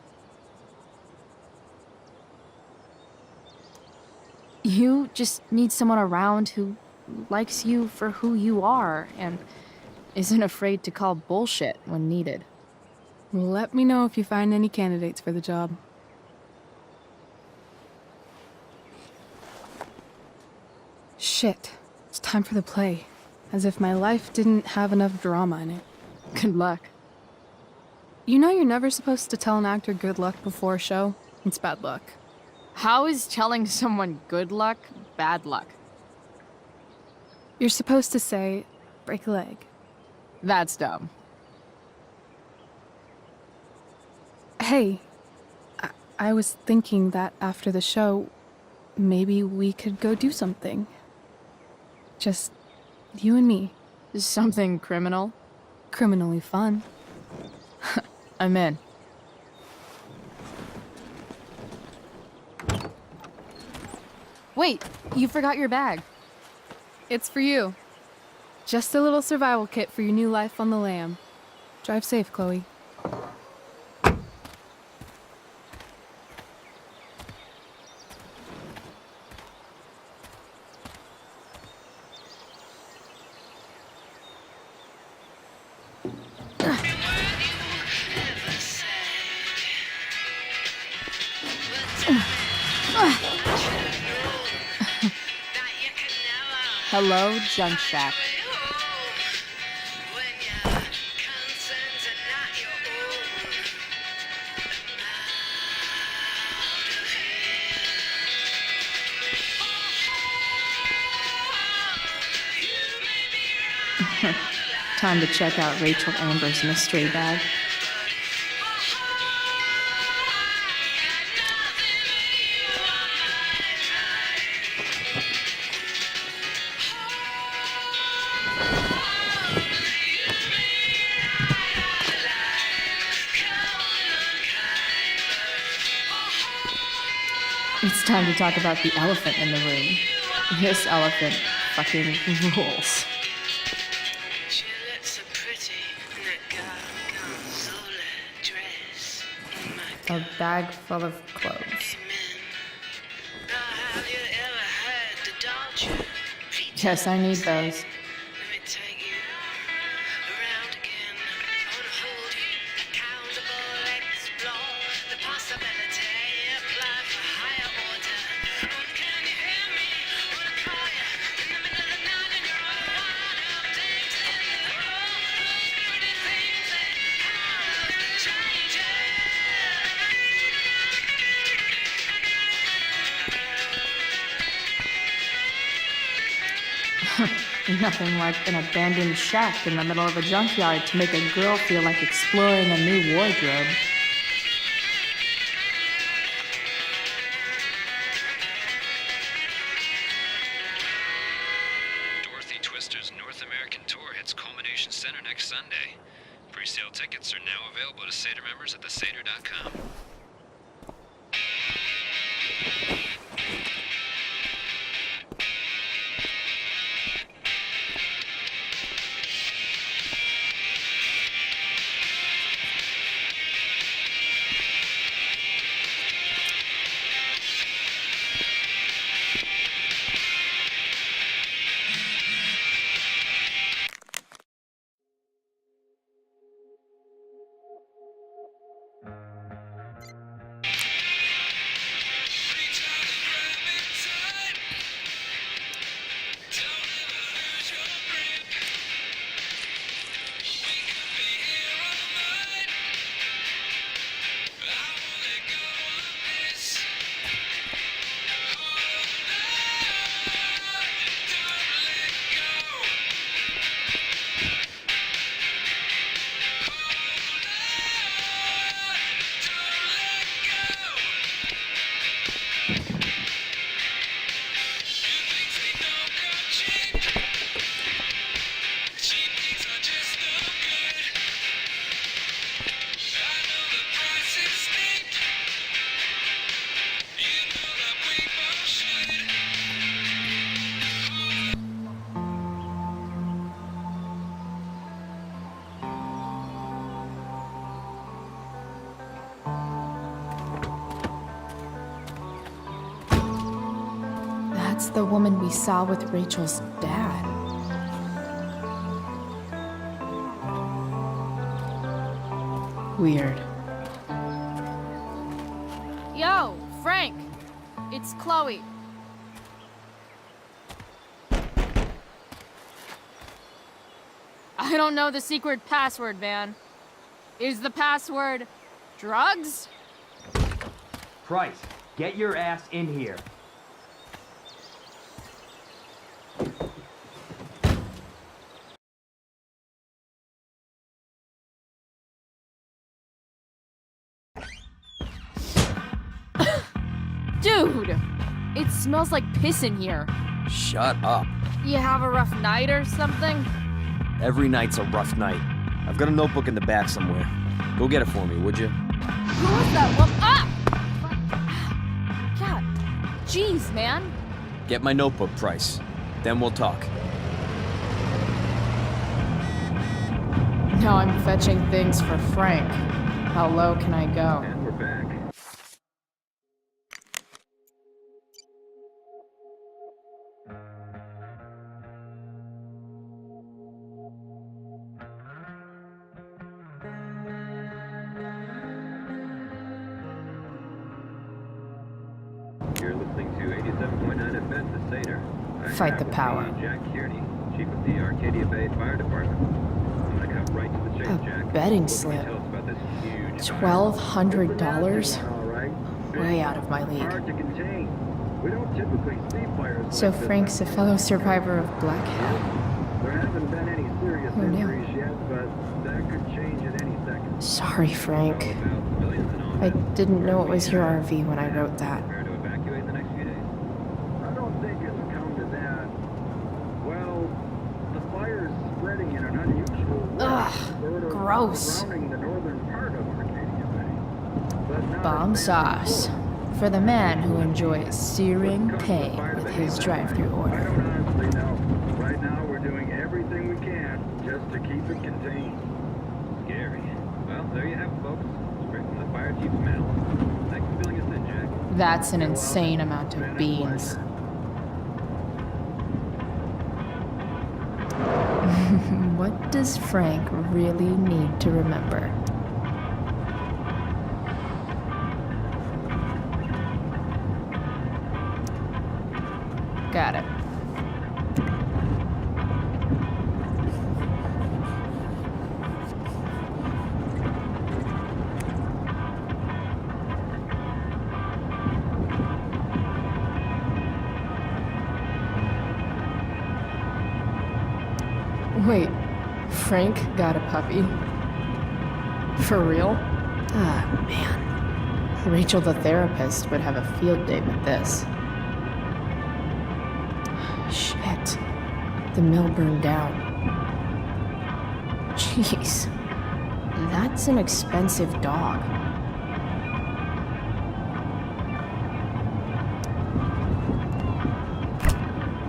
You just need someone around who likes you for who you are and isn't afraid to call bullshit when needed. Let me know if you find any candidates for the job. Shit. It's time for the play. As if my life didn't have enough drama in it. Good luck. You know you're never supposed to tell an actor good luck before a show? It's bad luck. How is telling someone good luck bad luck? You're supposed to say, break a leg. That's dumb. Hey, I was thinking that after the show, maybe we could go do something. Just you and me. Something criminal? Criminally fun. I'm in. Wait, you forgot your bag. It's for you. Just a little survival kit for your new life on the lam. Drive safe, Chloe. Hello, Junk Shack. Time to check out Rachel Amber's mystery bag. It's time to talk about the elephant in the room. This elephant fucking rules. She looks so pretty in that gorgonzola dress. Oh my A bag full of clothes. Now, have you ever heard the Dodger? Yes, I need those. Let me take you around again. I wanna hold you accountable, explore the possibility, apply for higher order. Oh, can you hear me? Wanna call you in the middle of the night and you're all wired up, things in the road, pretty things that have changing. Nothing like an abandoned shack in the middle of a junkyard to make a girl feel like exploring a new wardrobe. Dorothy Twister's North American Tour hits Culmination Center next Sunday. Pre-sale tickets are now available to Seder members at theseder.com. the woman we saw with Rachel's dad. Weird. Yo, Frank! It's Chloe. I don't know the secret password, man. Is the password drugs? Price, get your ass in here. Dude! It smells like piss in here. Shut up. You have a rough night or something? Every night's a rough night. I've got a notebook in the back somewhere. Go get it for me, would you? Who was that woman? Ah! God. Jeez, man. Get my notebook, Price. Then we'll talk. Now I'm fetching things for Frank. How low can I go? And we're back. You're listening to 87.9 FM, the Seder. Fight the power. Jack Kearney, chief of the Arcadia Bay Fire Department. I'm gonna cut right to the chase, Jack. Betting What can you slip. tell us about this huge $1,200? All right. Way out of my league. Hard to contain. We don't typically see fires So like this. Frank's a fellow survivor of Black Hat. There haven't been any serious Who knew? injuries yet, but that could change at any second. Sorry, Frank. About millions in all I didn't know it was your RV when I wrote that. prepare to evacuate the next few days. I don't think it'll come to that. Well, the fire's spreading in an unusual way. Ugh, sort of gross. surrounding the northern part of Arcadia Bay. But not Bomb as bad as sauce. before. For the man who enjoys searing What's causing the pain fire with to his hate drive-through I order. don't honestly know. Right now, we're doing everything we can just to keep it contained. Scary. Well, there you have it, folks. Straight from the fire chief's mouth. Thanks for filling us in, Jack. That's an insane amount of beans. What does Frank really need to remember? Got it. Wait, Frank got a puppy? For real? Ah, man. Rachel the therapist would have a field day with this. Shit. The mill burned down. Jeez. That's an expensive dog.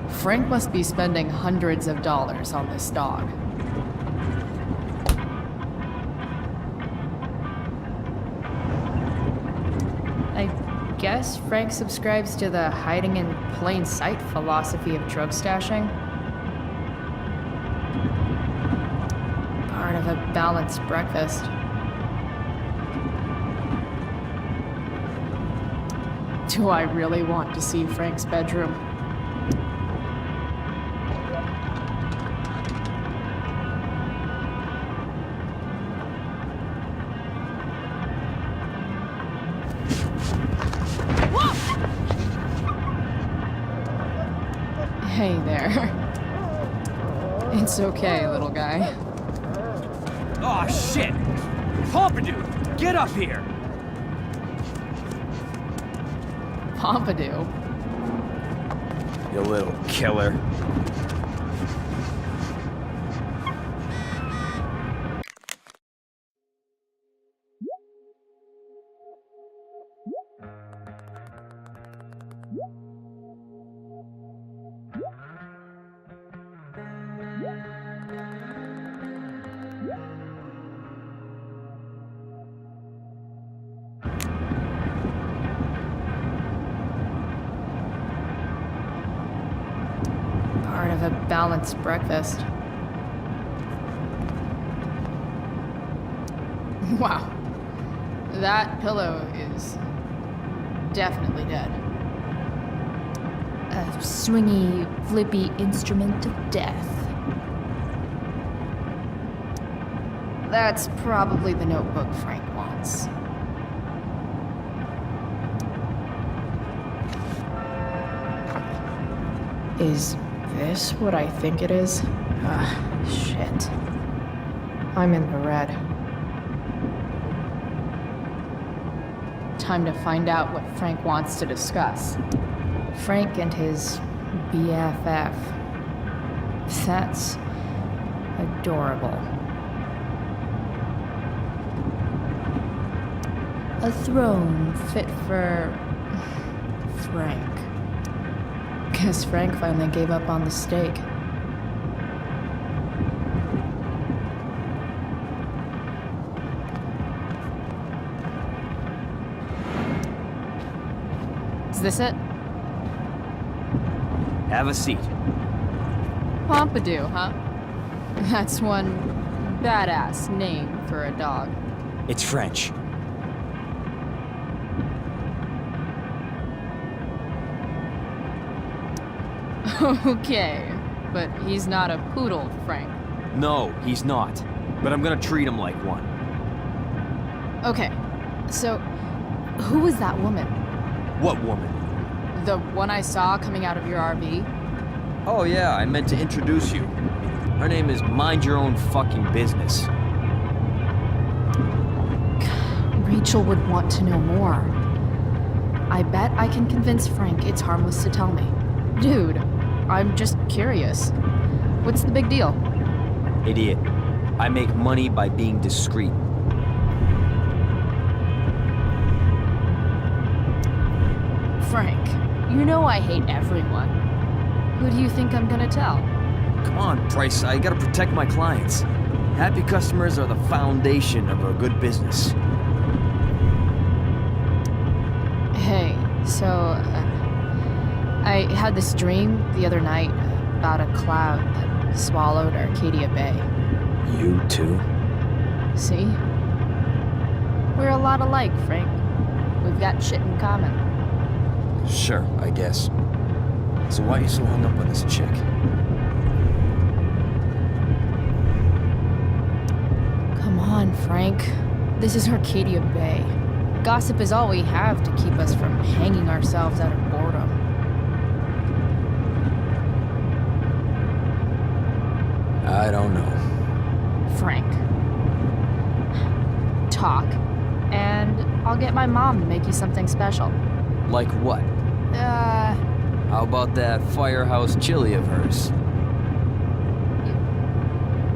Frank must be spending hundreds of dollars on this dog. I guess Frank subscribes to the hiding in plain sight philosophy of drug stashing. Part of a balanced breakfast. Do I really want to see Frank's bedroom? Hey there. It's okay, little guy. Oh shit! Pompidou, get up here! Pompidou? You little killer. part of a balanced breakfast. Wow. That pillow is definitely dead. A swingy, flippy instrument of death. That's probably the notebook Frank wants. Is this what I think it is? Shit. I'm in the red. Time to find out what Frank wants to discuss. Frank and his BFF. That's adorable. A throne fit for Frank. Guess Frank finally gave up on the steak. Is this it? Have a seat. Pompidou, huh? That's one badass name for a dog. It's French. Okay, but he's not a poodle, Frank. No, he's not. But I'm gonna treat him like one. Okay, so who was that woman? What woman? The one I saw coming out of your RV? Oh yeah, I meant to introduce you. Her name is Mind Your Own Fucking Business. Rachel would want to know more. I bet I can convince Frank it's harmless to tell me. Dude, I'm just curious. What's the big deal? Idiot. I make money by being discreet. Frank, you know I hate everyone. Who do you think I'm gonna tell? Come on, Price, I gotta protect my clients. Happy customers are the foundation of a good business. Hey, so, I had this dream the other night about a cloud that swallowed Arcadia Bay. You too? See? We're a lot alike, Frank. We've got shit in common. Sure, I guess. So why are you so hung up on this chick? Come on, Frank. This is Arcadia Bay. Gossip is all we have to keep us from hanging ourselves out of boredom. I don't know. Frank. Talk, and I'll get my mom to make you something special. Like what? How about that firehouse chili of hers?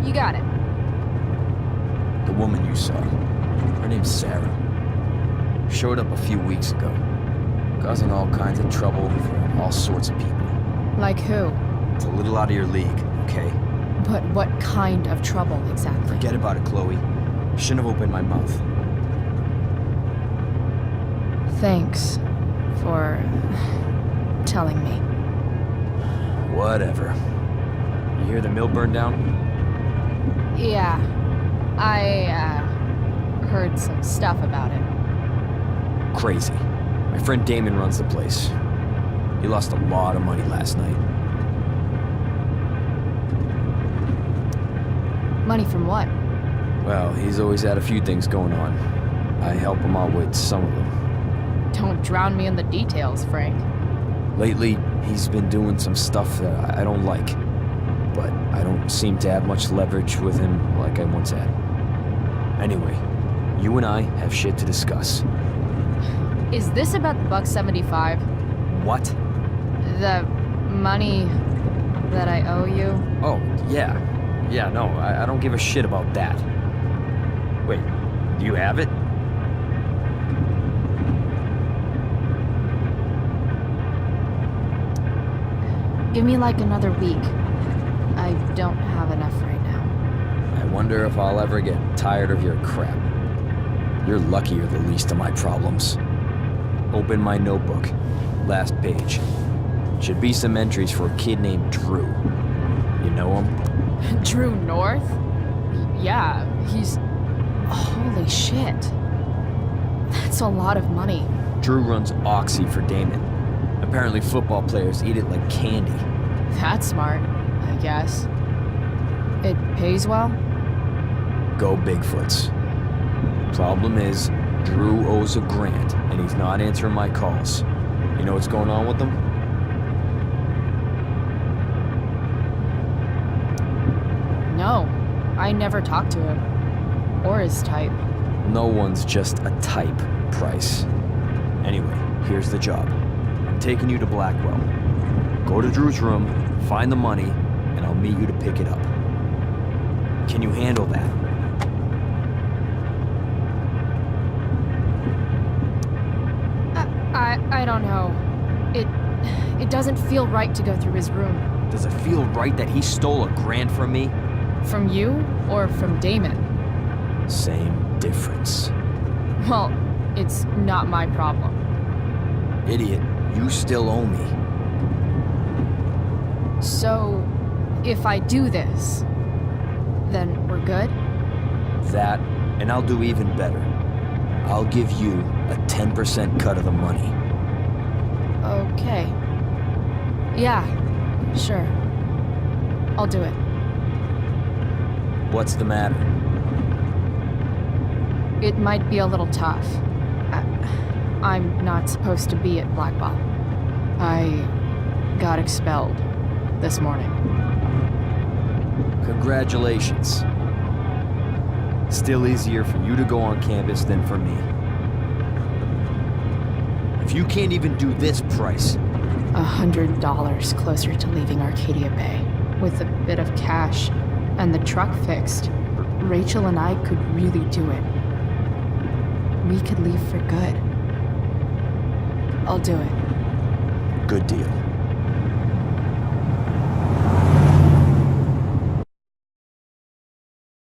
You got it. The woman you saw. Her name's Sarah. Showed up a few weeks ago. Causing all kinds of trouble for all sorts of people. Like who? It's a little out of your league, okay? But what kind of trouble exactly? Forget about it, Chloe. Shouldn't have opened my mouth. Thanks for telling me. Whatever. You hear the mill burned down? Yeah. I, heard some stuff about it. Crazy. My friend Damon runs the place. He lost a lot of money last night. Money from what? Well, he's always had a few things going on. I help him out with some of them. Don't drown me in the details, Frank. Lately, he's been doing some stuff that I don't like. But I don't seem to have much leverage with him like I once had. Anyway, you and I have shit to discuss. Is this about the $1.75? What? The money that I owe you? Oh, yeah. Yeah, no, I don't give a shit about that. Wait, do you have it? Give me like another week. I don't have enough right now. I wonder if I'll ever get tired of your crap. You're lucky you're the least of my problems. Open my notebook. Last page. Should be some entries for a kid named Drew. You know him? Drew North? Yeah, he's... Holy shit. That's a lot of money. Drew runs Oxy for Damon. Apparently football players eat it like candy. That's smart, I guess. It pays well? Go Bigfoots. Problem is, Drew owes a grant, and he's not answering my calls. You know what's going on with him? No, I never talked to him. Or his type. No one's just a type, Price. Anyway, here's the job. I'm taking you to Blackwell. Go to Drew's room, find the money, and I'll meet you to pick it up. Can you handle that? I don't know. It doesn't feel right to go through his room. Does it feel right that he stole a grant from me? From you or from Damon? Same difference. Well, it's not my problem. Idiot, you still owe me. So, if I do this, then we're good? That, and I'll do even better. I'll give you a 10% cut of the money. Okay. Yeah, sure. I'll do it. What's the matter? It might be a little tough. I'm not supposed to be at Blackwell. I got expelled this morning. Congratulations. Still easier for you to go on campus than for me. If you can't even do this, Price... $100 closer to leaving Arcadia Bay. With a bit of cash and the truck fixed, Rachel and I could really do it. We could leave for good. I'll do it. Good deal.